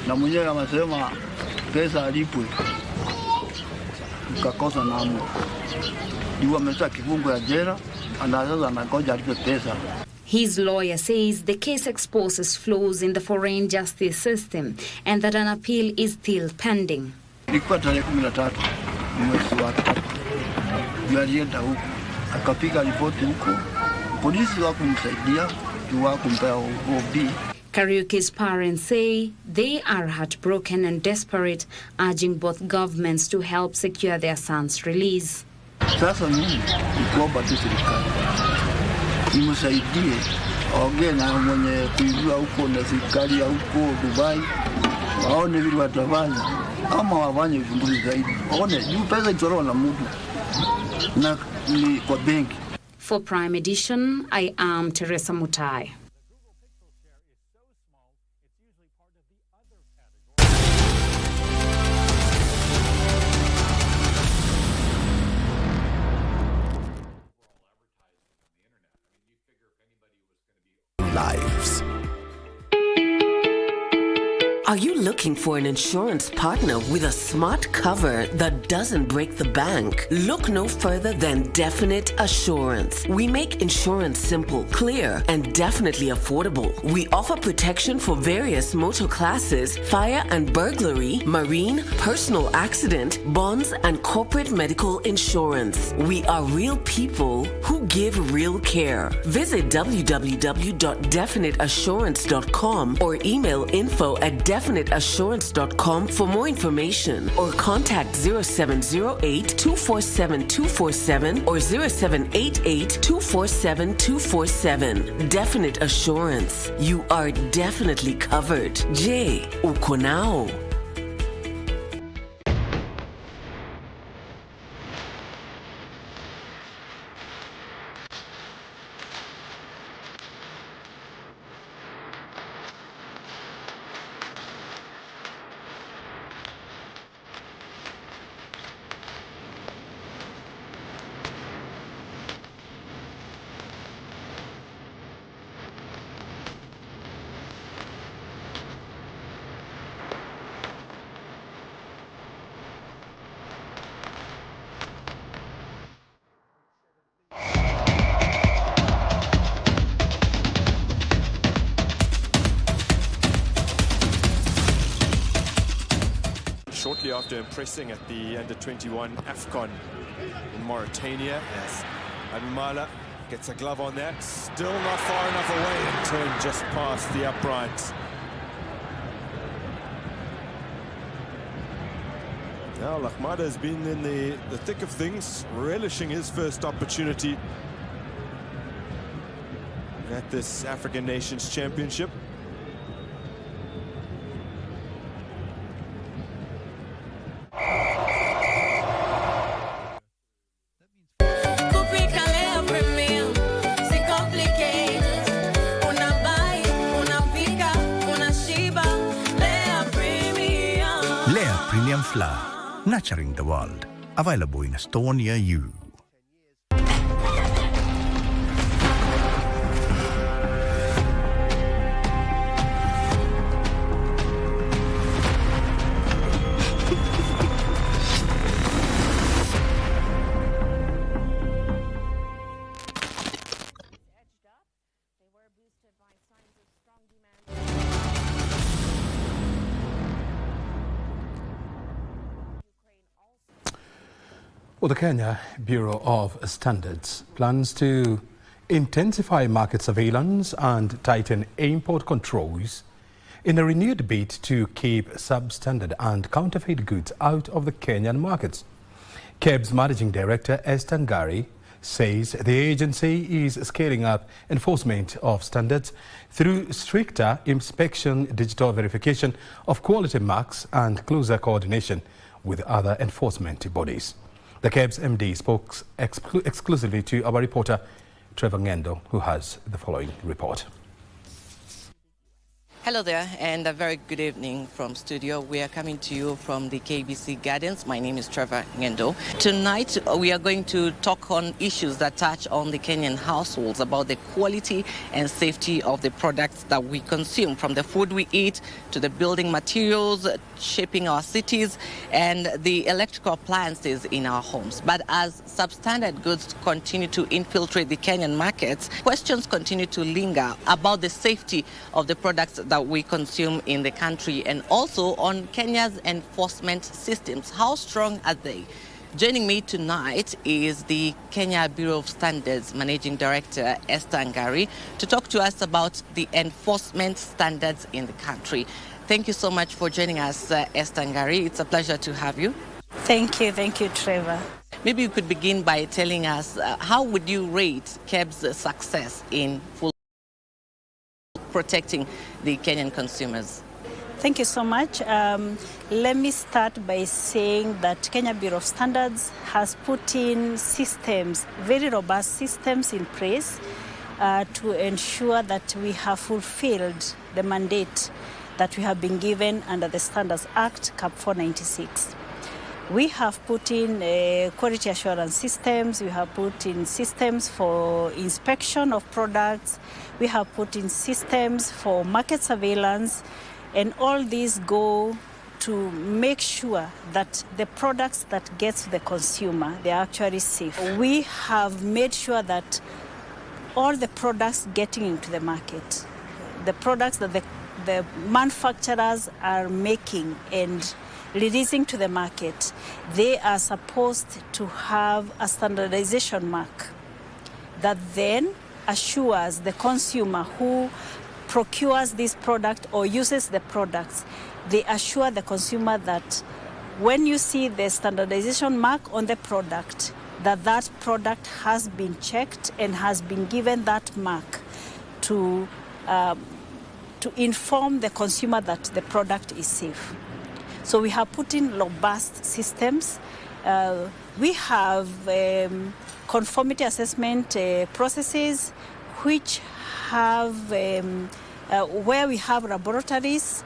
na mwenyewe amesema pesa alipwe, ukakosa namu. Ndio amesha kifungo ya jela na sasa anagoja alipe pesa. His lawyer says the case exposes flaws in the foreign justice system and that an appeal is still pending. Ilikuwa tarehe 13 mwezi wa 3. Alienda huko akapiga ripoti huko, polisi wakumsaidia kumpea OB. Kariuki's parents say they are heartbroken and desperate, urging both governments to help secure their son's release. Sasa mimi nikuomba tu serikali imsaidie, aongee na mwenye kuijua huko na serikali ya huko Dubai, waone vile watafanya ama wafanye uchunguzi zaidi, waone juu pesa itoroa na mtu na ni kwa benki. For Prime Edition, I am Teresa Mutai. Lives. Are you looking for an insurance partner with a smart cover that doesn't break the bank? Look no further than Definite Assurance. We make insurance simple, clear, and definitely affordable. We offer protection for various motor classes, fire and burglary, marine, personal accident, bonds, and corporate medical insurance. We are real people who give real care. Visit www.definiteassurance.com or email info@definiteassurance.com for more information, or contact 0708-247-247 or 0788-247-247. Definite Assurance. You are definitely covered. J. Uko nao. Shortly after impressing at the Under-21 AFCON in Mauritania, as Adumala gets a glove on that, still not far enough away and turned just past the upright. Now Lahmada has been in the thick of things, relishing his first opportunity at this African Nations Championship. Flour, nurturing the world. Available in a store near you. Well, the Kenya Bureau of Standards plans to intensify market surveillance and tighten import controls in a renewed bid to keep substandard and counterfeit goods out of the Kenyan markets. KEB's Managing Director Esther Ngari says the agency is scaling up enforcement of standards through stricter inspection, digital verification of quality marks and closer coordination with other enforcement bodies. The KEB's MD spoke exclusively to our reporter Trevor Ngendo, who has the following report. Hello there, and a very good evening from studio. We are coming to you from the KBC Gardens. My name is Trevor Ngendo. Tonight, we are going to talk on issues that touch on the Kenyan households about the quality and safety of the products that we consume, from the food we eat to the building materials shaping our cities and the electrical appliances in our homes. But as substandard goods continue to infiltrate the Kenyan markets, questions continue to linger about the safety of the products that we consume in the country, and also on Kenya's enforcement systems. How strong are they? Joining me tonight is the Kenya Bureau of Standards Managing Director, Esther Ngari, to talk to us about the enforcement standards in the country. Thank you so much for joining us, Esther Ngari. It's a pleasure to have you. Thank you, Trevor. Maybe you could begin by telling us how would you rate KEB's success in full protecting the Kenyan consumers? Thank you so much. Let me start by saying that Kenya Bureau of Standards has put in systems, very robust systems in place to ensure that we have fulfilled the mandate that we have been given under the Standards Act, CAP 496. We have put in quality assurance systems, we have put in systems for inspection of products, we have put in systems for market surveillance, and all these go to make sure that the products that get to the consumer, they are actually safe. We have made sure that all the products getting into the market, the products that the manufacturers are making and releasing to the market, they are supposed to have a standardization mark that then assures the consumer who procures this product or uses the products, they assure the consumer that when you see the standardization mark on the product, that product has been checked and has been given that mark to inform the consumer that the product is safe. So we have put in robust systems. We have conformity assessment processes which have, where we have laboratories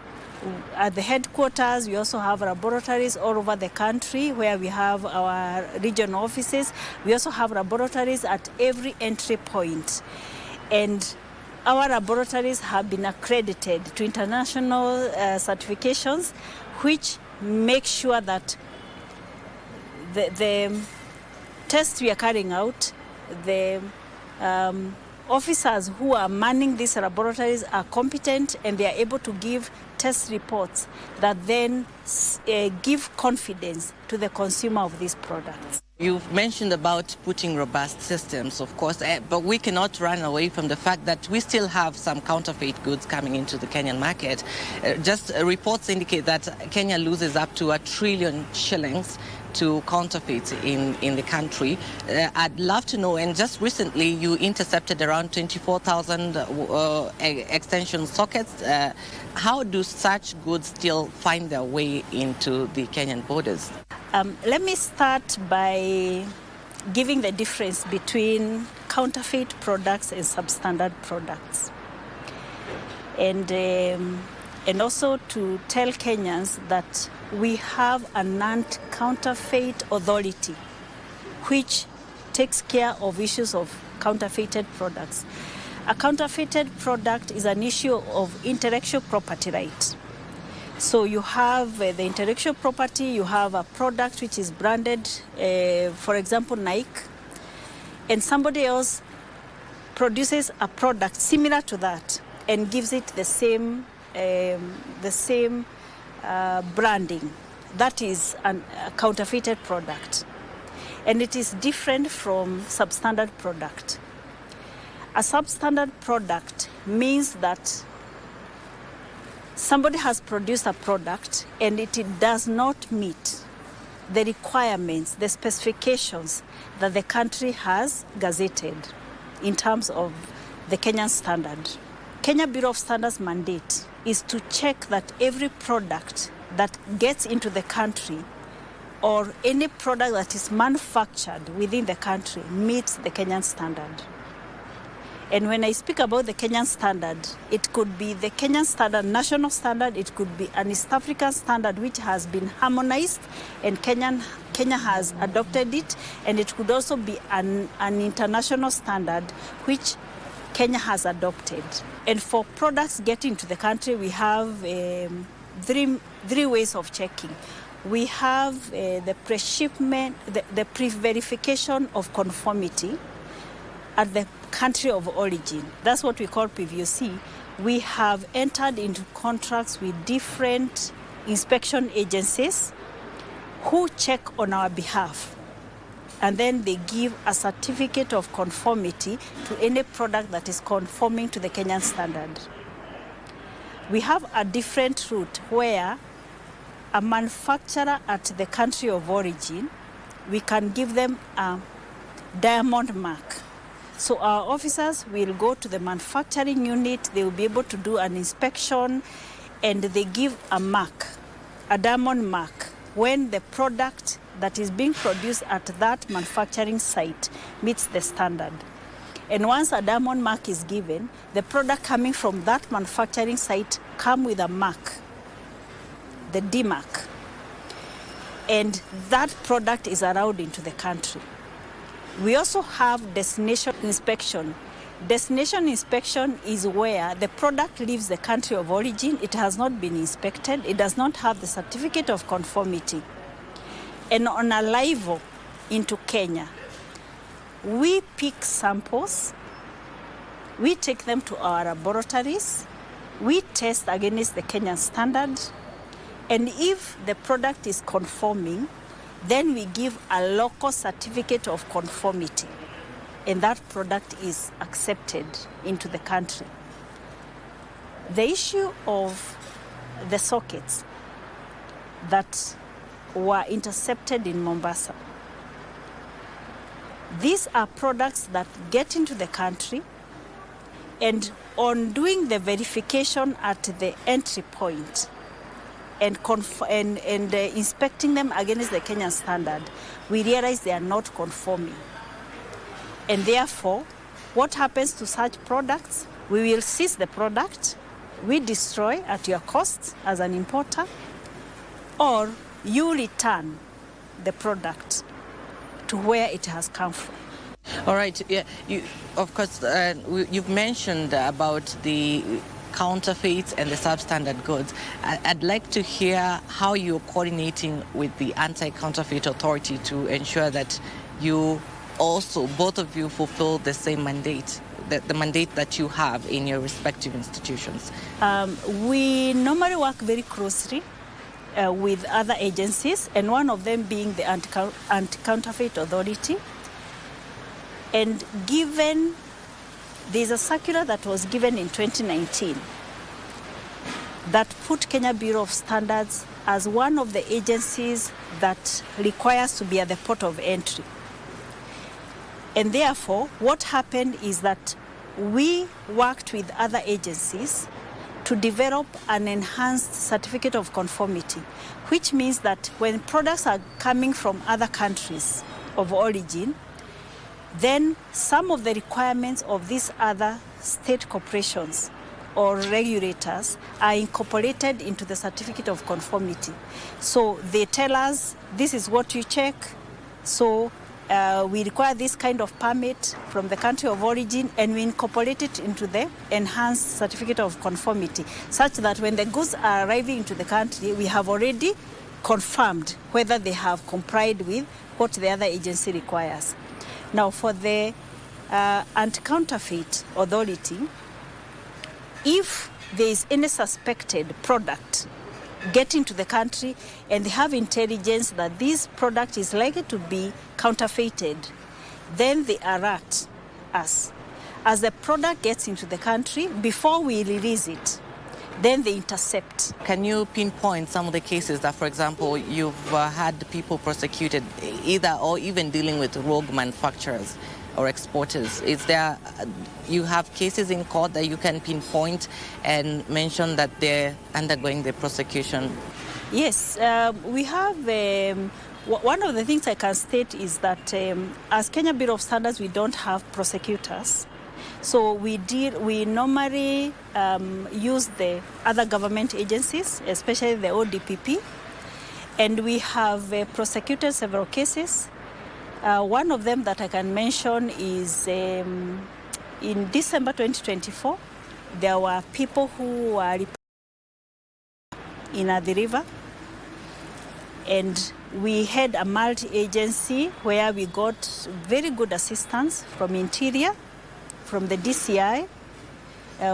at the headquarters. We also have laboratories all over the country where we have our regional offices. We also have laboratories at every entry point. And our laboratories have been accredited to international certifications, which make sure that the tests we are carrying out, the officers who are manning these laboratories are competent and they are able to give test reports that then give confidence to the consumer of these products. You've mentioned about putting robust systems, of course, but we cannot run away from the fact that we still have some counterfeit goods coming into the Kenyan market. Just reports indicate that Kenya loses up to 1 trillion shillings to counterfeits in the country. I'd love to know, and just recently you intercepted around 24,000 extension sockets. How do such goods still find their way into the Kenyan borders? Let me start by giving the difference between counterfeit products and substandard products. And also to tell Kenyans that we have an anti-counterfeit authority which takes care of issues of counterfeited products. A counterfeited product is an issue of intellectual property rights. So you have the intellectual property, you have a product which is branded, for example, Nike, and somebody else produces a product similar to that and gives it the same branding. That is a counterfeited product. And it is different from substandard product. A substandard product means that somebody has produced a product and it does not meet the requirements, the specifications that the country has gazetted in terms of the Kenyan standard. Kenya Bureau of Standards mandate is to check that every product that gets into the country or any product that is manufactured within the country meets the Kenyan standard. And when I speak about the Kenyan standard, it could be the Kenyan standard, national standard, it could be an East African standard which has been harmonized and Kenya has adopted it, and it could also be an international standard which Kenya has adopted. And for products getting to the country, we have three ways of checking. We have the pre-shipment, the pre-verification of conformity at the country of origin. That's what we call PVOC. We have entered into contracts with different inspection agencies who check on our behalf. And then they give a certificate of conformity to any product that is conforming to the Kenyan standard. We have a different route where a manufacturer at the country of origin, we can give them a diamond mark. So our officers will go to the manufacturing unit, they will be able to do an inspection, and they give a mark, a diamond mark, when the product that is being produced at that manufacturing site meets the standard. And once a diamond mark is given, the product coming from that manufacturing site come with a mark, the D mark. And that product is allowed into the country. We also have destination inspection. Destination inspection is where the product leaves the country of origin, it has not been inspected, it does not have the certificate of conformity. And on arrival into Kenya, we pick samples, we take them to our laboratories, we test against the Kenyan standard, and if the product is conforming, then we give a local certificate of conformity, and that product is accepted into the country. The issue of the sockets that were intercepted in Mombasa, these are products that get into the country, and on doing the verification at the entry point, and inspecting them against the Kenyan standard, we realize they are not conforming. And therefore, what happens to such products? We will seize the product, we destroy at your cost as an importer, or you return the product to where it has come from. All right. Yeah. Of course, you've mentioned about the counterfeits and the substandard goods. I'd like to hear how you're coordinating with the Anti-Counterfeit Authority to ensure that you also, both of you, fulfill the same mandate, the mandate that you have in your respective institutions. We normally work very closely with other agencies, and one of them being the Anti-Counterfeit Authority. And given there's a circular that was given in 2019 that put Kenya Bureau of Standards as one of the agencies that requires to be at the port of entry. And therefore, what happened is that we worked with other agencies to develop an enhanced certificate of conformity, which means that when products are coming from other countries of origin, then some of the requirements of these other state corporations or regulators are incorporated into the certificate of conformity. So they tell us, this is what you check, so we require this kind of permit from the country of origin, and we incorporate it into the enhanced certificate of conformity, such that when the goods are arriving into the country, we have already confirmed whether they have complied with what the other agency requires. Now, for the Anti-Counterfeit Authority, if there is any suspected product getting to the country and they have intelligence that this product is likely to be counterfeited, then they alert us. As the product gets into the country, before we release it, then they intercept. Can you pinpoint some of the cases that, for example, you've had people prosecuted either or even dealing with rogue manufacturers or exporters? Is there, you have cases in court that you can pinpoint and mention that they're undergoing the prosecution? Yes, we have, one of the things I can state is that as Kenya Bureau of Standards, we don't have prosecutors. So we normally use the other government agencies, especially the ODPP, and we have prosecuted several cases. One of them that I can mention is in December 2024, there were people who were in the river, and we had a multi-agency where we got very good assistance from Interior, from the DCI.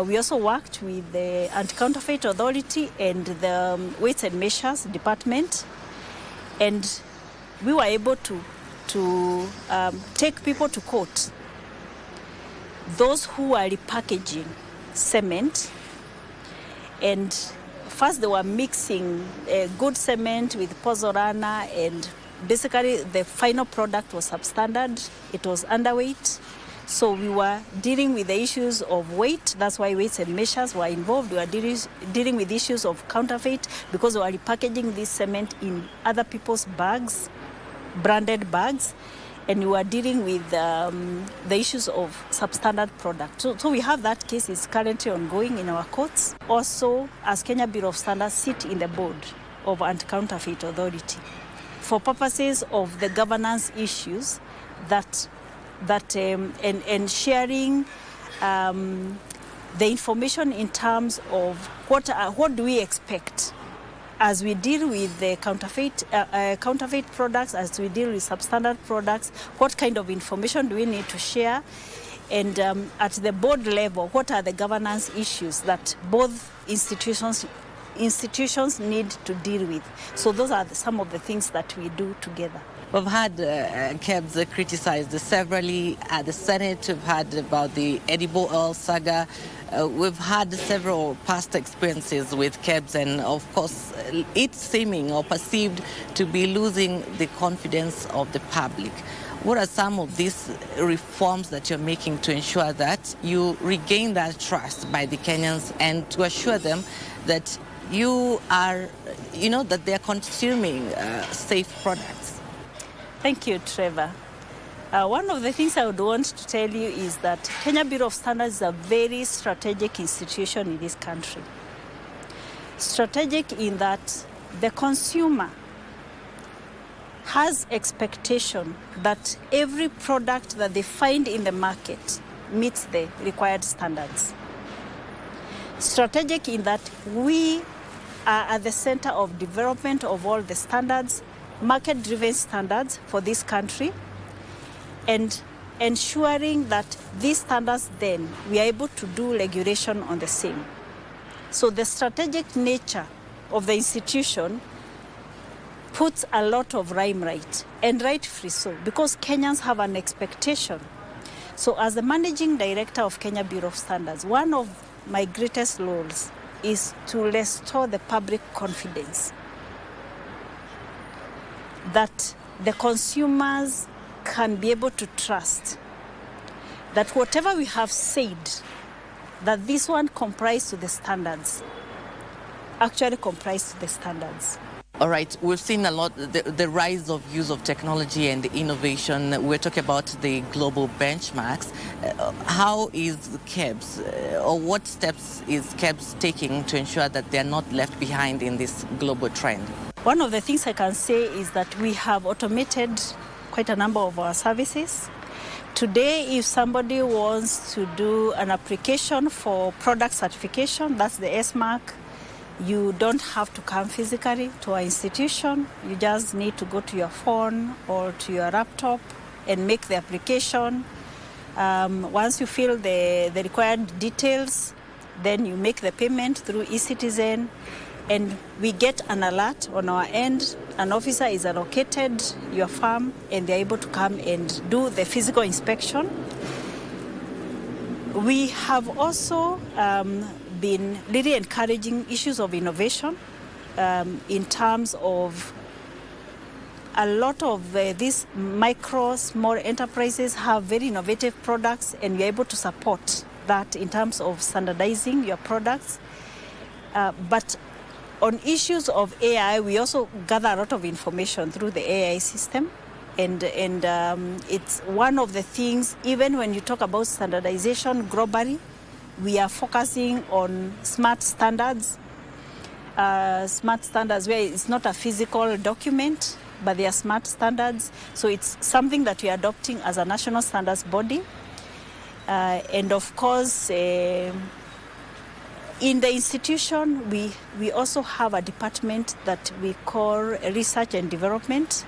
We also worked with the Anti-Counterfeit Authority and the Weights and Measures Department, and we were able to take people to court. Those who are repackaging cement, and first they were mixing good cement with pozzolana, and basically the final product was substandard, it was underweight. So we were dealing with the issues of weight. That's why Weights and Measures were involved. We were dealing with issues of counterfeit because we were repackaging this cement in other people's bags, branded bags. And we were dealing with the issues of substandard product. So we have that case is currently ongoing in our courts. Also, as Kenya Bureau of Standards, sit in the board of Anti-Counterfeit Authority for purposes of the governance issues and sharing the information in terms of what do we expect as we deal with the counterfeit products, as we deal with substandard products. What kind of information do we need to share? And at the board level, what are the governance issues that both institutions need to deal with? So those are some of the things that we do together. We've had KEBS criticized severally at the Senate. We've had about the edible oil saga. We've had several past experiences with KEBS, and of course, it's seeming or perceived to be losing the confidence of the public. What are some of these reforms that you're making to ensure that you regain that trust by the Kenyans and to assure them that you are, that they're consuming safe products? Thank you, Trevor. One of the things I would want to tell you is that Kenya Bureau of Standards is a very strategic institution in this country. Strategic in that the consumer has expectation that every product that they find in the market meets the required standards. Strategic in that we are at the center of development of all the standards, market-driven standards for this country, and ensuring that these standards then we are able to do regulation on the same. So the strategic nature of the institution puts a lot of limelight, and rightfully so, because Kenyans have an expectation. So as the managing director of Kenya Bureau of Standards, one of my greatest roles is to restore the public confidence that the consumers can be able to trust that whatever we have said, that this one complies to the standards, actually complies to the standards. All right, we've seen a lot, the rise of use of technology and innovation. We're talking about the global benchmarks. How is KEBS, or what steps is KEBS taking to ensure that they're not left behind in this global trend? One of the things I can say is that we have automated quite a number of our services. Today, if somebody wants to do an application for product certification, that's the S-mark, you don't have to come physically to our institution. You just need to go to your phone or to your laptop and make the application. Once you fill the required details, then you make the payment through eCitizen, and we get an alert on our end. An officer is allocated your farm, and they're able to come and do the physical inspection. We have also been really encouraging issues of innovation in terms of a lot of these micro, small enterprises have very innovative products, and we're able to support that in terms of standardizing your products. But on issues of AI, we also gather a lot of information through the AI system. And it's one of the things, even when you talk about standardization globally, we are focusing on smart standards where it's not a physical document, but they are smart standards. So it's something that we are adopting as a national standards body. And of course, in the institution, we also have a department that we call Research and Development.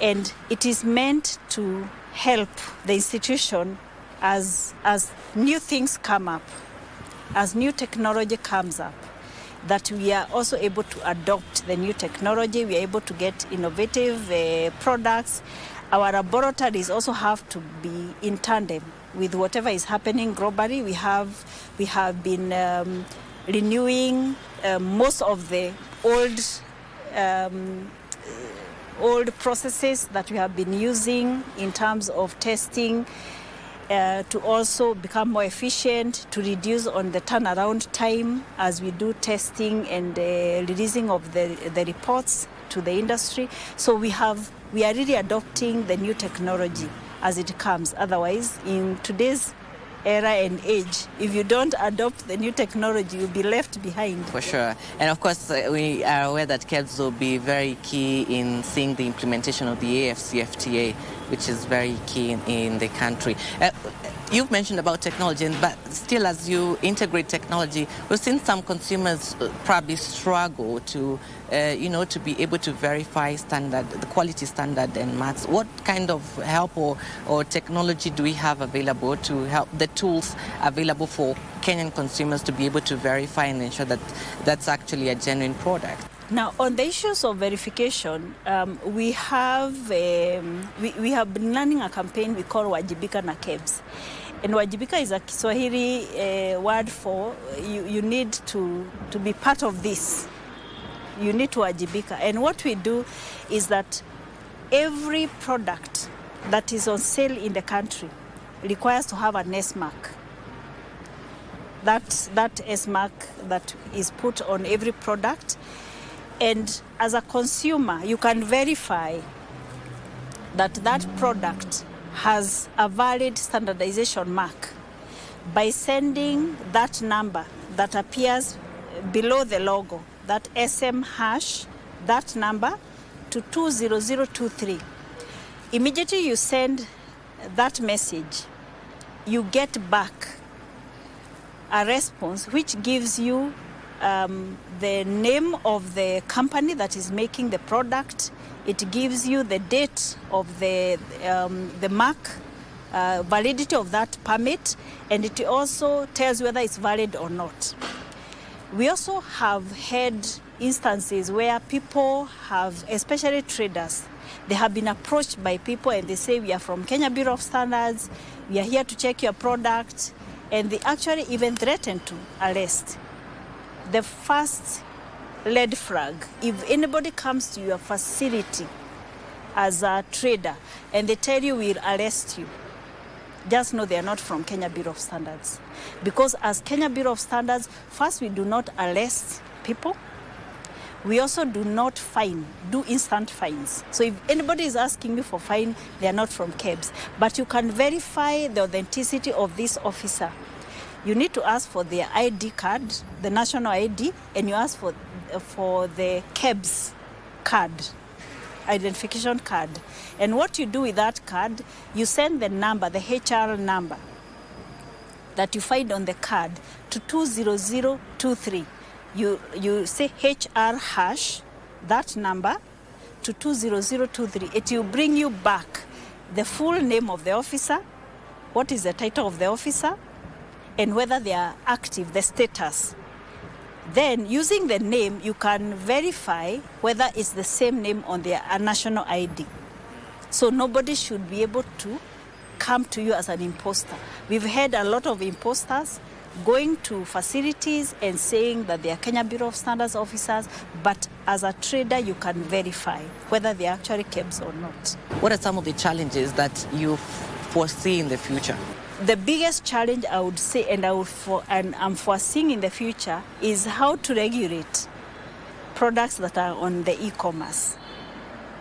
And it is meant to help the institution as new things come up, as new technology comes up, that we are also able to adopt the new technology, we are able to get innovative products. Our laboratories also have to be in tandem with whatever is happening globally. We have been renewing most of the old processes that we have been using in terms of testing to also become more efficient, to reduce on the turnaround time as we do testing and releasing of the reports to the industry. So we are really adopting the new technology as it comes. Otherwise, in today's era and age, if you don't adopt the new technology, you'll be left behind. For sure. And of course, we are aware that KEBS will be very key in seeing the implementation of the AFCFTA, which is very key in the country. You've mentioned about technology, but still as you integrate technology, we've seen some consumers probably struggle to be able to verify the quality standard and marks. What kind of help or technology do we have available to help, the tools available for Kenyan consumers to be able to verify and ensure that that's actually a genuine product? Now, on the issues of verification, we have been running a campaign we call Wajibika na KEBS. And Wajibika is a Kiswahili word for you need to be part of this. You need to wajibika. And what we do is that every product that is on sale in the country requires to have an S mark. That S mark that is put on every product. And as a consumer, you can verify that that product has a valid standardization mark by sending that number that appears below the logo, that SM hash, that number, to 20023. Immediately you send that message, you get back a response which gives you the name of the company that is making the product. It gives you the date of the mark, validity of that permit, and it also tells whether it's valid or not. We also have had instances where people have, especially traders, they have been approached by people and they say, we are from Kenya Bureau of Standards, we are here to check your product, and they actually even threaten to arrest. The first red flag, if anybody comes to your facility as a trader and they tell you we'll arrest you, just know they are not from Kenya Bureau of Standards. Because as Kenya Bureau of Standards, first, we do not arrest people. We also do not do instant fines. So if anybody is asking you for fine, they are not from KEBS. But you can verify the authenticity of this officer. You need to ask for their ID card, the national ID, and you ask for the KEBS card, identification card. And what you do with that card, you send the number, the HR number that you find on the card to 20023. You say HR hash, that number, to 20023. It will bring you back the full name of the officer, what is the title of the officer, and whether they are active, the status. Then, using the name, you can verify whether it's the same name on their national ID. So nobody should be able to come to you as an imposter. We've had a lot of imposters going to facilities and saying that they are Kenya Bureau of Standards officers, but as a trader, you can verify whether they are actually KEBS or not. What are some of the challenges that you foresee in the future? The biggest challenge I would say, and I'm foreseeing in the future, is how to regulate products that are on the e-commerce.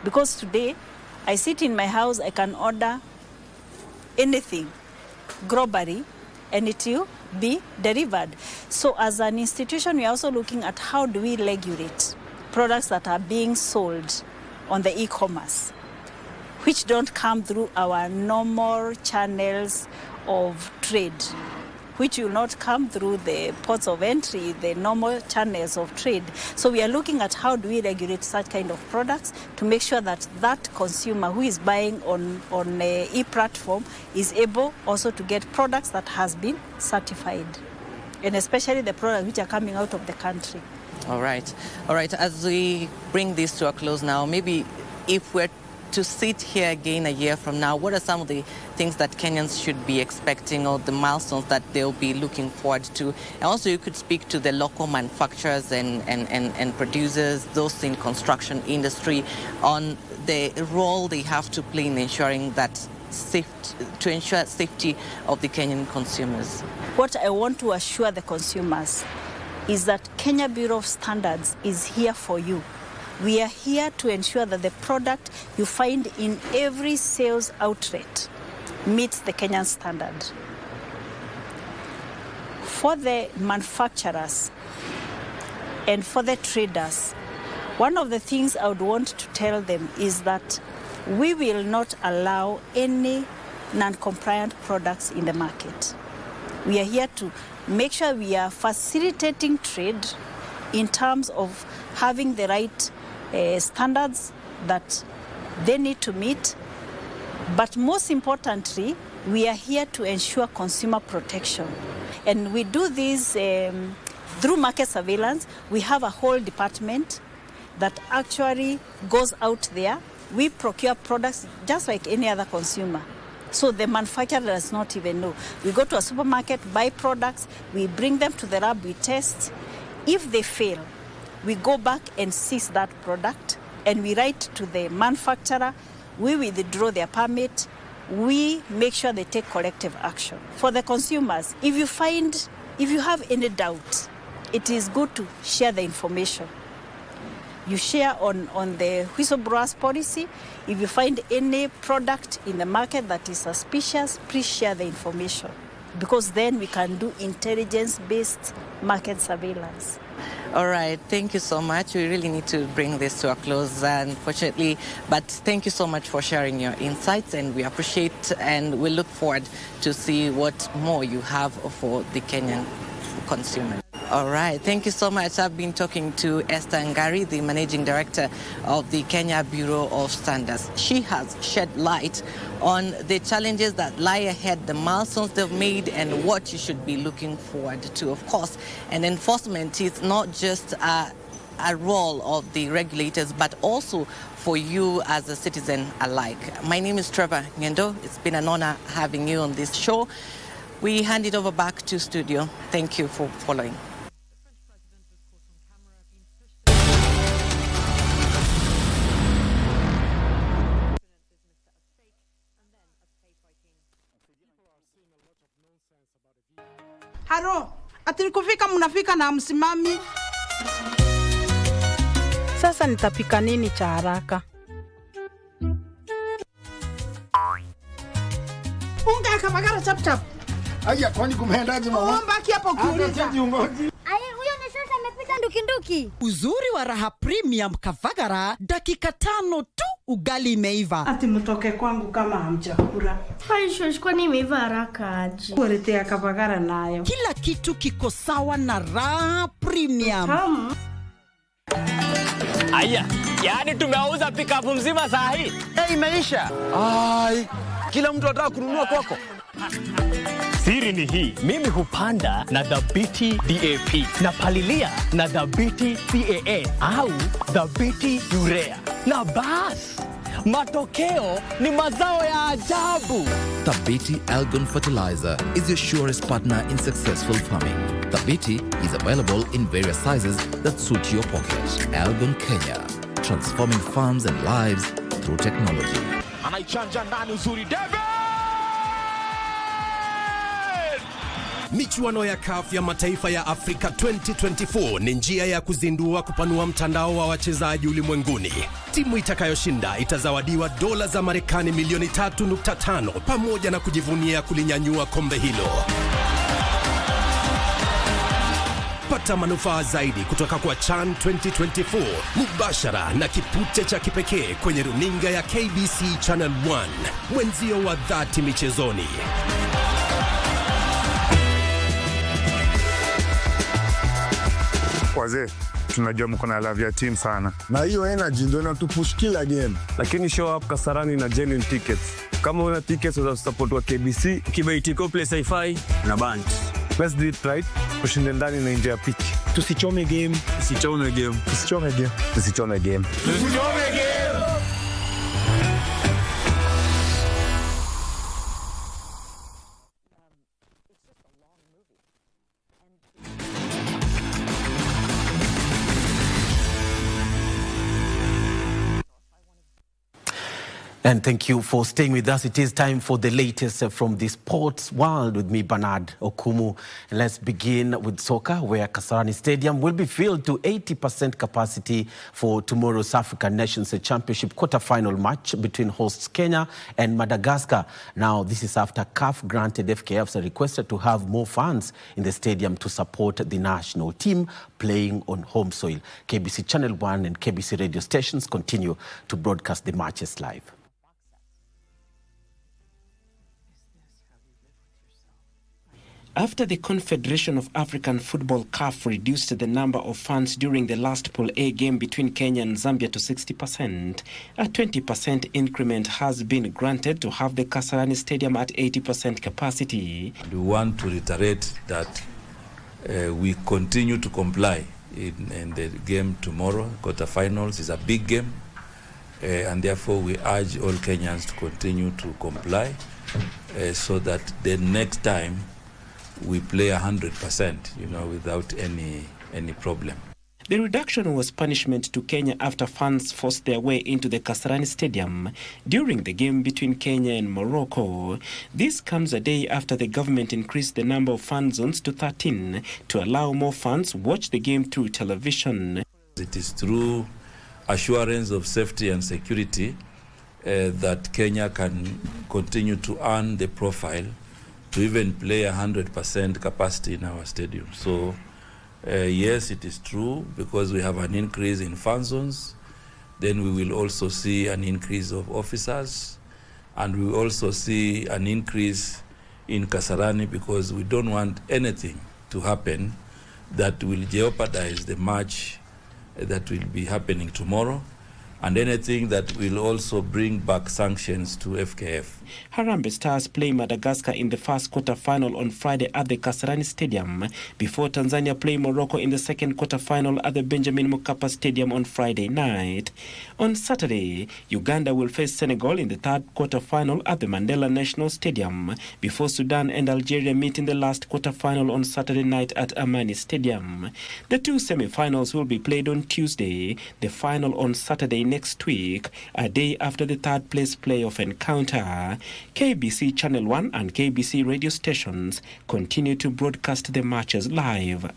Because today, I sit in my house, I can order anything, globally, and it will be delivered. So as an institution, we are also looking at how do we regulate products that are being sold on the e-commerce, which don't come through our normal channels of trade, which will not come through the ports of entry, the normal channels of trade. So we are looking at how do we regulate such kind of products to make sure that that consumer who is buying on a e-platform is able also to get products that has been certified, and especially the products which are coming out of the country. All right. As we bring this to a close now, maybe if we're to sit here again a year from now, what are some of the things that Kenyans should be expecting, or the milestones that they'll be looking forward to? And also you could speak to the local manufacturers and producers, those in construction industry, on the role they have to play in ensuring that to ensure safety of the Kenyan consumers. What I want to assure the consumers is that Kenya Bureau of Standards is here for you. We are here to ensure that the product you find in every sales outlet meets the Kenyan standard. For the manufacturers and for the traders, one of the things I would want to tell them is that we will not allow any non-compliant products in the market. We are here to make sure we are facilitating trade in terms of having the right standards that they need to meet. But most importantly, we are here to ensure consumer protection. And we do this through market surveillance. We have a whole department that actually goes out there. We procure products just like any other consumer. So the manufacturer does not even know. We go to a supermarket, buy products, we bring them to the lab, we test. If they fail, we go back and seize that product, and we write to the manufacturer, we withdraw their permit, we make sure they take corrective action. For the consumers, if you have any doubt, it is good to share the information. You share on the whistleblowers policy. If you find any product in the market that is suspicious, please share the information, because then we can do intelligence-based market surveillance. All right, thank you so much. We really need to bring this to a close, unfortunately, but thank you so much for sharing your insights, and we appreciate and we look forward to see what more you have for the Kenyan consumer. All right, thank you so much. I've been talking to Esther Ngari, the Managing Director of the Kenya Bureau of Standards. She has shed light on the challenges that lie ahead, the milestones they've made, and what you should be looking forward to. Of course, and enforcement is not just a role of the regulators, but also for you as a citizen alike. My name is Trevor Ngendo. It's been an honor having you on this show. We hand it over back to studio. Thank you for following. Haro, ati kufika mnafika na msimami. Sasa nitapika nini cha haraka? Unga kabagara chap chap. Aya, kwani kumeendaje mama? Mbaki hapo kuuliza. Huyo ni sasa amepita ndukinduki. Uzuri wa Raha Premium Kavagara, dakika 5 tu ugali imeiva. Ati mtoke kwangu kama hamjakula. Haisho kwa nini imeiva haraka aje? Kuletea Kavagara nayo. Kila kitu kiko sawa na Raha Premium. Aya, yani tumeuza pickup mzima saa hii. Imeisha. Ai, kila mtu anataka kununua kwako. Siri ni hii, mimi hupanda na Dhabiti DAP, na palilia na Dhabiti CAN au Dhabiti Urea. Na bas, matokeo ni mazao ya ajabu. Dhabiti Algon Fertilizer is your surest partner in successful farming. Dhabiti is available in various sizes that suit your pocket. Algon Kenya, transforming farms and lives through technology. Anaichanja ndani uzuri David! Michuano ya CAF ya mataifa ya Afrika 2024 ni njia ya kuzindua kupanua mtandao wa wachezaji ulimwenguni. Timu itakayoshinda itazawadiwa dola za Marekani milioni 3.5 pamoja na kujivunia kulinyanyua kombe hilo. Pata manufaa zaidi kutoka kwa CHAN 2024 mubashara na kipute cha kipekee kwenye runinga ya KBC Channel 1, mwenzio wa dhati michezoni. Wazee, tunajua mko na love ya team sana. Na hiyo energy ndio inatupush kila game. Lakini show up Kasarani na genuine tickets. Kama una tickets za support wa KBC, kibaitiko place hi-fi na bunch. Let's do it right. Tushinde ndani na nje ya pitch. Tusichome game. Tusichome game. Tusichome game. Tusichome game. Tusichome game. And thank you for staying with us. It is time for the latest from the sports world with me, Bernard Okumu. And let's begin with soccer, where Kasarani Stadium will be filled to 80% capacity for tomorrow's African Nations Championship quarter-final match between hosts Kenya and Madagascar. Now, this is after CAF granted FKF's request to have more fans in the stadium to support the national team playing on home soil. KBC Channel 1 and KBC radio stations continue to broadcast the matches live. After the Confederation of African Football CAF reduced the number of fans during the last Pool A game between Kenya and Zambia to 60%, a 20% increment has been granted to have the Kasarani Stadium at 80% capacity. We want to reiterate that we continue to comply in the game tomorrow. Quarterfinals is a big game, and therefore we urge all Kenyans to continue to comply so that the next time we play 100%, without any problem. The reduction was punishment to Kenya after fans forced their way into the Kasarani Stadium during the game between Kenya and Morocco. This comes a day after the government increased the number of fan zones to 13 to allow more fans watch the game through television. It is through assurance of safety and security that Kenya can continue to earn the profile to even play 100% capacity in our stadium. So, yes, it is true, because we have an increase in fan zones. Then we will also see an increase of officers, and we will also see an increase in Kasarani, because we don't want anything to happen that will jeopardize the match that will be happening tomorrow, and anything that will also bring back sanctions to FKF. Harambee Stars play Madagascar in the first quarter-final on Friday at the Kasarani Stadium, before Tanzania play Morocco in the second quarter-final at the Benjamin Mkapa Stadium on Friday night. On Saturday, Uganda will face Senegal in the third quarter-final at the Mandela National Stadium, before Sudan and Algeria meet in the last quarter-final on Saturday night at Amani Stadium. The two semi-finals will be played on Tuesday, the final on Saturday next week, a day after the third-place playoff encounter. KBC Channel 1 and KBC radio stations continue to broadcast the matches live.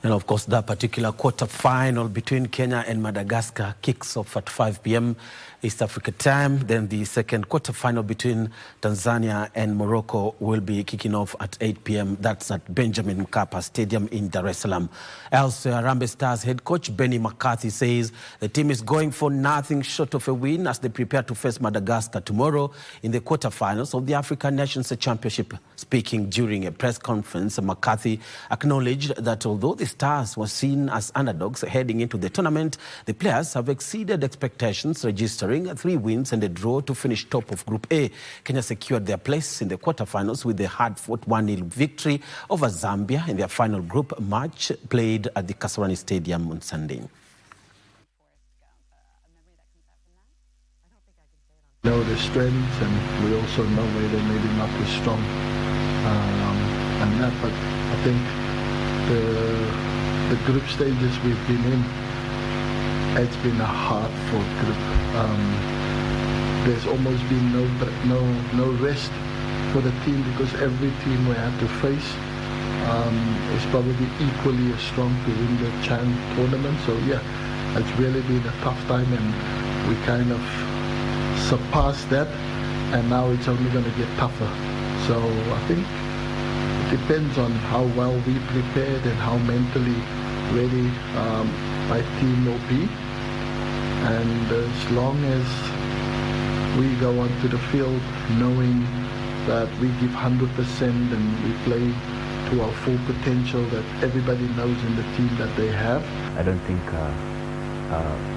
And of course, that particular quarter-final between Kenya and Madagascar kicks off at 5 p.m. East Africa time. Then the second quarter-final between Tanzania and Morocco will be kicking off at 8 p.m. That's at Benjamin Mkapa Stadium in Dar es Salaam. Elsewhere, Harambee Stars head coach Benny McCarthy says the team is going for nothing short of a win as they prepare to face Madagascar tomorrow in the quarter-finals of the African Nations Championship. Speaking during a press conference, McCarthy acknowledged that although the Stars were seen as underdogs heading into the tournament, the players have exceeded expectations, registering 3 wins and a draw to finish top of Group A. Kenya secured their place in the quarterfinals with a hard-fought 1-0 victory over Zambia in their final group match played at the Kasarani Stadium on Sunday. Know their strengths, and we also know where they maybe not as strong, and that. But I think the group stages we've been in, it's been a hard-fought group. There's almost been no rest for the team because every team we have to face is probably equally as strong to win the Chan tournament. So yeah, it's really been a tough time and we kind of surpassed that and now it's only going to get tougher. So I think it depends on how well we prepared and how mentally ready my team will be. And as long as we go onto the field knowing that we give 100% and we play to our full potential that everybody knows in the team that they have. I don't think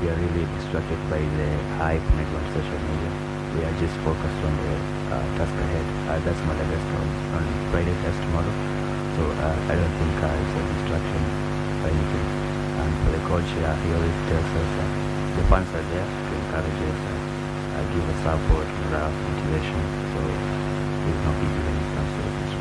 we are really distracted by the hype maybe on social media. We are just focused on the task ahead. That's Madagascar on Friday, that's tomorrow. So I don't think it's a distraction or anything. And for the coach, he always tells us the fans are there to encourage us, give us support, morale, motivation. So there's no big deal when it comes to this.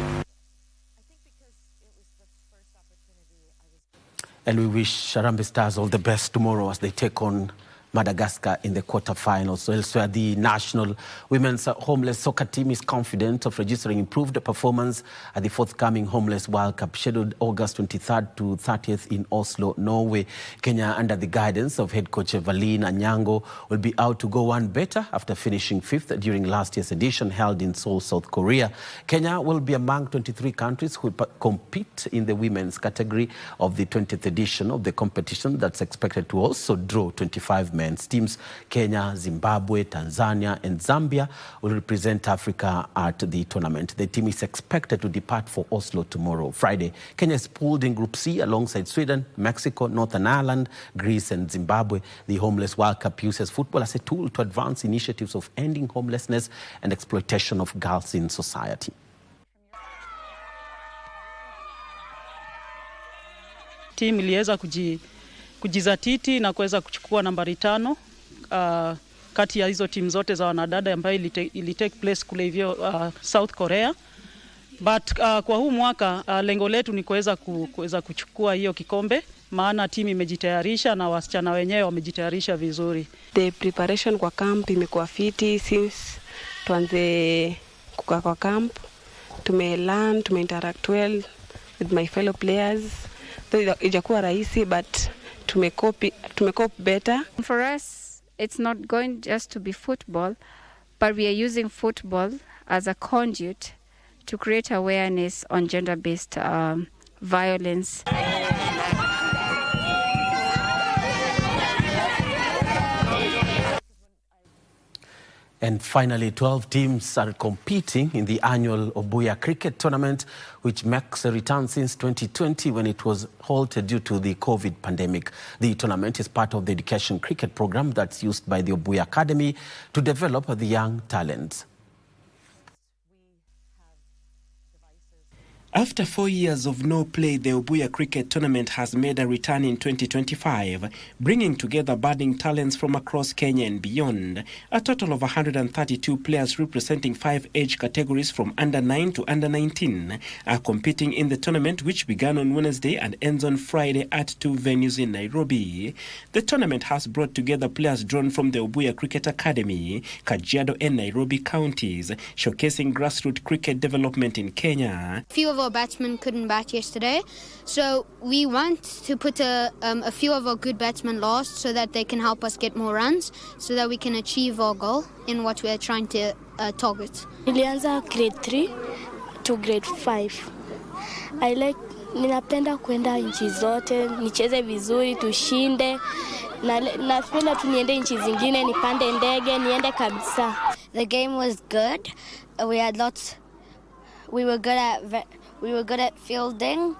And we wish Harambee Stars all the best tomorrow as they take on Madagascar in the quarterfinals. So elsewhere, the national women's homeless soccer team is confident of registering improved performance at the forthcoming Homeless World Cup, scheduled August 23rd to 30th in Oslo, Norway. Kenya, under the guidance of head coach Evelyn Anyango, will be out to go one better after finishing 5th during last year's edition held in Seoul, South Korea. Kenya will be among 23 countries who compete in the women's category of the 20th edition of the competition that's expected to also draw 25 men's teams. Kenya, Zimbabwe, Tanzania and Zambia will represent Africa at the tournament. The team is expected to depart for Oslo tomorrow, Friday. Kenya is pooled in Group C alongside Sweden, Mexico, Northern Ireland, Greece and Zimbabwe. The Homeless World Cup uses football as a tool to advance initiatives of ending homelessness and exploitation of girls in society. Team iliweza kujizatiti na kuweza kuchukua nambari 5 kati ya hizo timu zote za wanadada ambayo ili take place kule hivyo South Korea. But kwa huu mwaka lengo letu ni kuweza kuchukua hiyo kikombe, maana timu imejitayarisha na wasichana wenyewe wamejitayarisha vizuri. The preparation kwa camp imekuwa fiti since tuanze kukaa kwa camp. Tumeinteract well with my fellow players. Ijakuwa rahisi but tumecope better. For us, it's not going just to be football, but we are using football as a conduit to create awareness on gender-based violence. And finally, 12 teams are competing in the annual Obuya Cricket Tournament, which makes a return since 2020 when it was halted due to the COVID pandemic. The tournament is part of the education cricket program that's used by the Obuya Academy to develop the young talents. After 4 years of no play, the Obuya Cricket Tournament has made a return in 2025, bringing together budding talents from across Kenya and beyond. A total of 132 players representing 5 age categories from under 9 to under 19 are competing in the tournament, which began on Wednesday and ends on Friday at 2 venues in Nairobi. The tournament has brought together players drawn from the Obuya Cricket Academy, Kajiado and Nairobi counties, showcasing grassroots cricket development in Kenya. Few of our batsmen couldn't bat yesterday, so we want to put a few of our good batsmen last so that they can help us get more runs so that we can achieve our goal in what we are trying to target. Nilianza grade 3 to grade 5. Ninapenda kwenda nchi zote, nicheze vizuri, tushinde. Napenda tu niende nchi zingine, nipande ndege, niende kabisa. The game was good. We were good at fielding.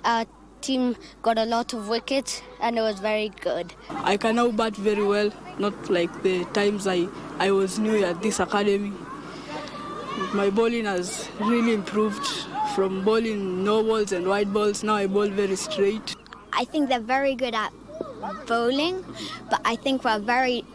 Our team got a lot of wickets and it was very good. I can now bat very well, not like the times I was new at this academy. My bowling has really improved from bowling no balls and wide balls. Now I bowl very straight. I think they're very good at bowling, but I think we're a very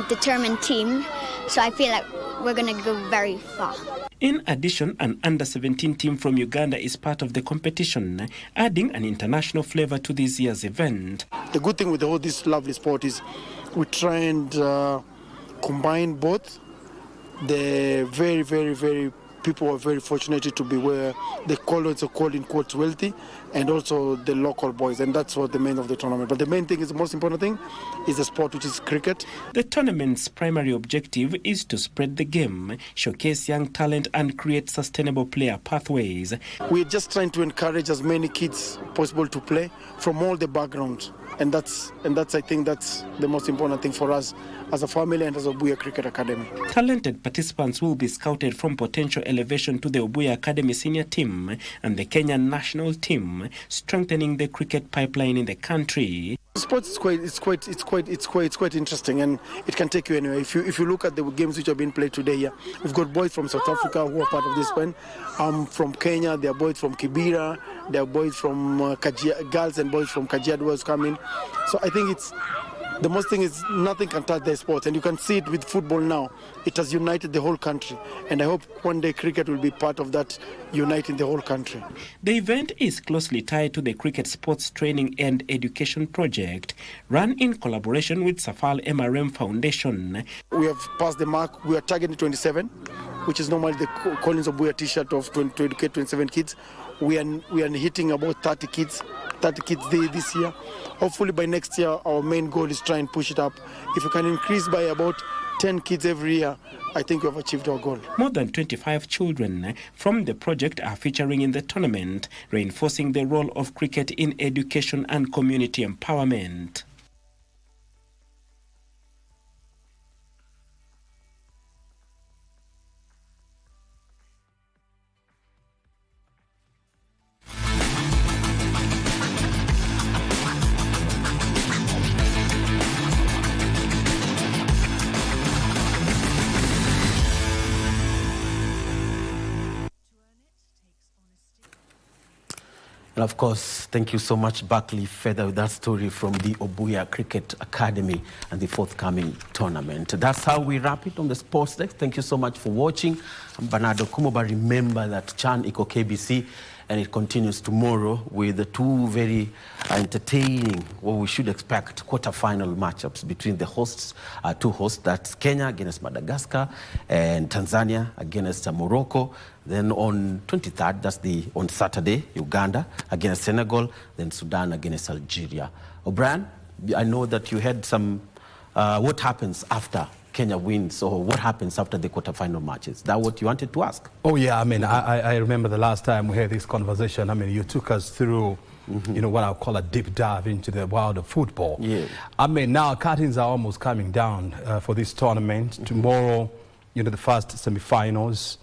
determined team, so I feel like we're going to go very far. In addition, an under-17 team from Uganda is part of the competition, adding an international flavor to this year's event. The good thing with all this lovely sport is we try and combine both the very, very, very people are very fortunate to be where they call it, in quotes, wealthy, and also the local boys, and that's what the main of the tournament. But the main thing is, the most important thing is the sport, which is cricket. The tournament's primary objective is to spread the game, showcase young talent, and create sustainable player pathways. We're just trying to encourage as many kids possible to play from all the backgrounds. And that's I think that's the most important thing for us as a family and as a Obuya Cricket Academy. Talented participants will be scouted from potential elevation to the Obuya Academy senior team and the Kenyan national team, strengthening the cricket pipeline in the country. Sports is quite interesting, and it can take you anywhere. If you look at the games which have been played today here, we've got boys from South Africa who are part of this pen. From Kenya, there are boys from Kibera, there are boys from Kajiado, girls and boys from Kajiado who has come in. So I think the most thing is nothing can touch the sport, and you can see it with football now. It has united the whole country, and I hope one day cricket will be part of that uniting the whole country. The event is closely tied to the Cricket Sports Training and Education Project, run in collaboration with Safal MRM Foundation. We have passed the mark. We are targeting 27, which is normally the Collins Obuya T-shirt of to educate 27 kids. We are hitting about 30 kids this year. Hopefully by next year, our main goal is try and push it up. If we can increase by about 10 kids every year, I think we have achieved our goal. More than 25 children from the project are featuring in the tournament, reinforcing the role of cricket in education and community empowerment. And of course, thank you so much, Buckley Feather, with that story from the Obuya Cricket Academy and the forthcoming tournament. That's how we wrap it on the Sports Desk. Thank you so much for watching. I'm Bernardo Kumoba. Remember that Chan Iko KBC, and it continues tomorrow with the two very entertaining, what we should expect, quarter-final matchups between the hosts, two hosts. That's Kenya against Madagascar and Tanzania against Morocco. Then on 23rd, that's on Saturday, Uganda against Senegal, then Sudan against Algeria. O'Brien, I know that you had some, what happens after Kenya wins, or what happens after the quarterfinal matches? Is that what you wanted to ask? Oh yeah, I mean, I remember the last time we had this conversation. I mean, you took us through, you know, what I'll call a deep dive into the world of football. Yeah. I mean, now curtains are almost coming down for this tournament. Tomorrow, you know, the first semi-finals.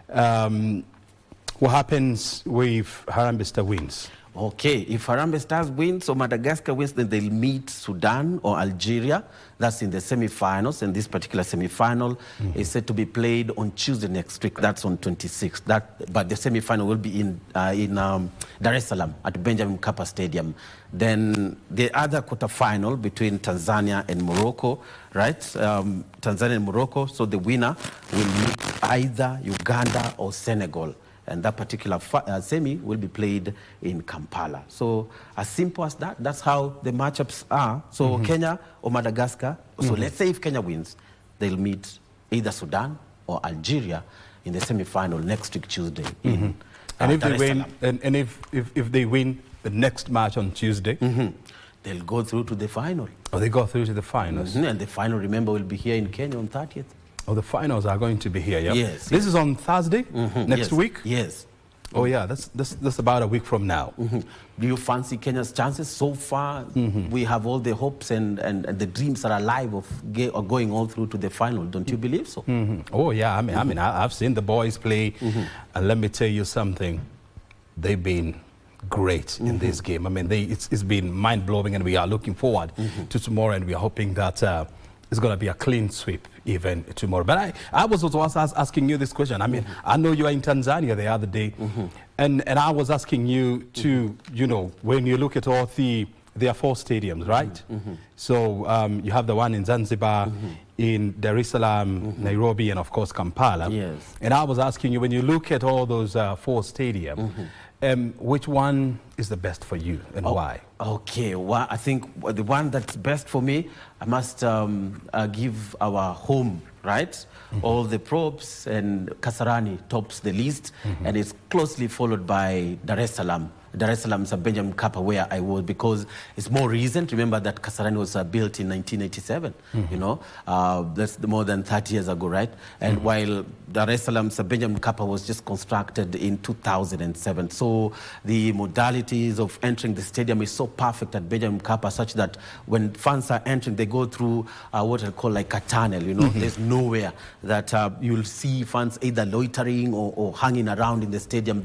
What happens if Harambee Stars wins? Okay, if Harambee Stars wins or Madagascar wins, then they'll meet Sudan or Algeria. That's in the semi-finals, and this particular semi-final is set to be played on Tuesday next week. That's on 26th. But the semi-final will be in Dar es Salaam at Benjamin Mkapa Stadium. Then the other quarter-final between Tanzania and Morocco, right? Tanzania and Morocco, so the winner will meet either Uganda or Senegal. And that particular semi will be played in Kampala. So as simple as that, that's how the matchups are. So Kenya or Madagascar, so let's say if Kenya wins, they'll meet either Sudan or Algeria in the semi-final next week, Tuesday. In and if they win, and if they win the next match on Tuesday, they'll go through to the final. Oh, they go through to the finals. And the final, remember, will be here in Kenya on 30th. Oh, the finals are going to be here, yeah? Yes. This is on Thursday, next week? Yes. Oh, yeah, that's about a week from now. Do you fancy Kenya's chances? So far, we have all the hopes and the dreams are alive of going all through to the final. Don't you believe so? Oh, yeah. I mean, I've seen the boys play, and let me tell you something. They've been great in this game. I mean, it's been mind-blowing, and we are looking forward to tomorrow, and we are hoping that it's going to be a clean sweep even tomorrow. But I was also asking you this question. I mean, I know you were in Tanzania the other day, and I was asking you to, you know, when you look at all there are 4 stadiums, right? So you have the one in Zanzibar, in Dar es Salaam, Nairobi, and of course Kampala. Yes. And I was asking you, when you look at all those 4 stadiums, Which one is the best for you and why? Okay, well, I think the one that's best for me, I must give our home, right? All the props, and Kasarani tops the list, and it's closely followed by Dar es Salaam. Dar es Salaam, Sir Benjamin Mkapa, where I was, because it's more recent. Remember that Kasarani was built in 1987, you know, that's more than 30 years ago, right? And while Dar es Salaam, Sir Benjamin Mkapa was just constructed in 2007. So the modalities of entering the stadium is so perfect at Benjamin Mkapa, such that when fans are entering, they go through what I call like a tunnel, you know. There's nowhere that you'll see fans either loitering or hanging around in the stadium.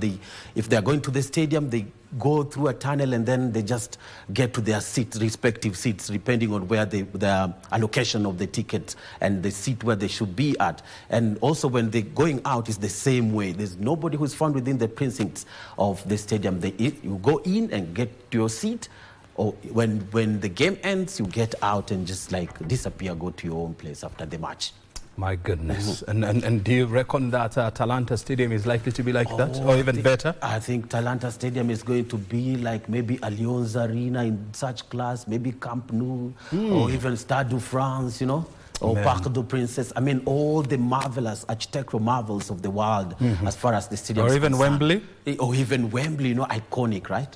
If they're going to the stadium, they go through a tunnel and then they just get to their seats, respective seats, depending on where the allocation of the ticket and the seat where they should be at. And also when they're going out, is the same way. There's nobody who's found within the precincts of the stadium. You go in and get to your seat, or when the game ends, you get out and just like disappear, go to your own place after the match. My goodness. And do you reckon that Talanta Stadium is likely to be like that, or even better? I think Talanta Stadium is going to be like maybe Allianz Arena in such class, maybe Camp Nou, or even Stade de France, you know, or Parc des Princes. I mean, all the marvelous architectural marvels of the world as far as the stadium or is even concerned. Wembley? Or even Wembley, you know, iconic, right?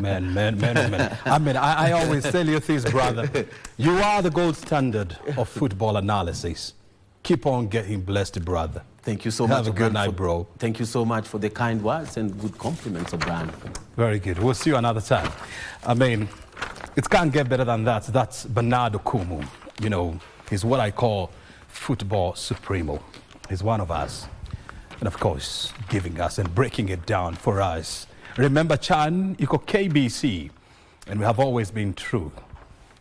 Man. I mean, I always tell you this, brother. You are the gold standard of football analysis. Keep on getting blessed, brother. Thank you so much. Have a good night, bro. Thank you so much for the kind words and good compliments, O'Brien. Very good. We'll see you another time. I mean, it can't get better than that. That's Bernardo Kumu. You know, he's what I call football supremo. He's one of us. And of course, giving us and breaking it down for us. Remember, Chan, iko KBC. And we have always been true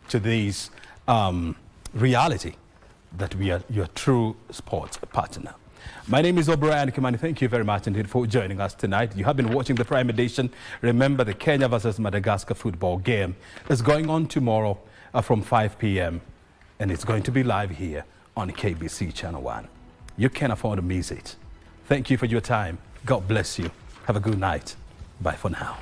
to this reality that we are your true sports partner. My name is O'Brien Kimani. Thank you very much indeed for joining us tonight. You have been watching the Prime Edition. Remember, the Kenya versus Madagascar football game is going on tomorrow from 5 p.m. and it's going to be live here on KBC Channel 1. You can't afford to miss it. Thank you for your time. God bless you. Have a good night. Bye for now.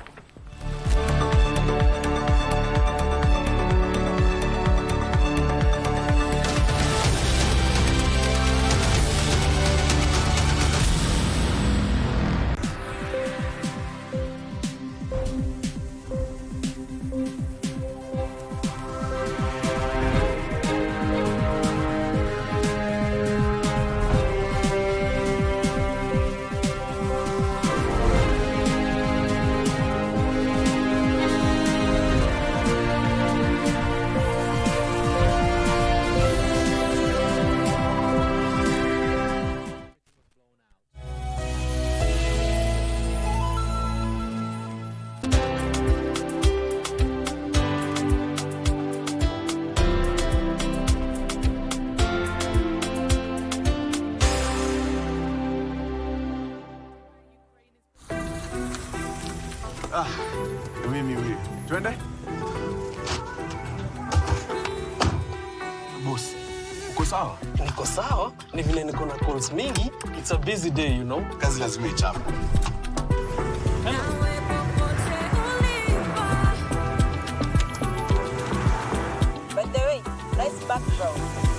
Mimi huyu. Twende? Boss, uko sawa? Niko sawa, ni vile niko na calls mingi. It's a busy day, you know. Kazi lazima ichape. By the way, nice background.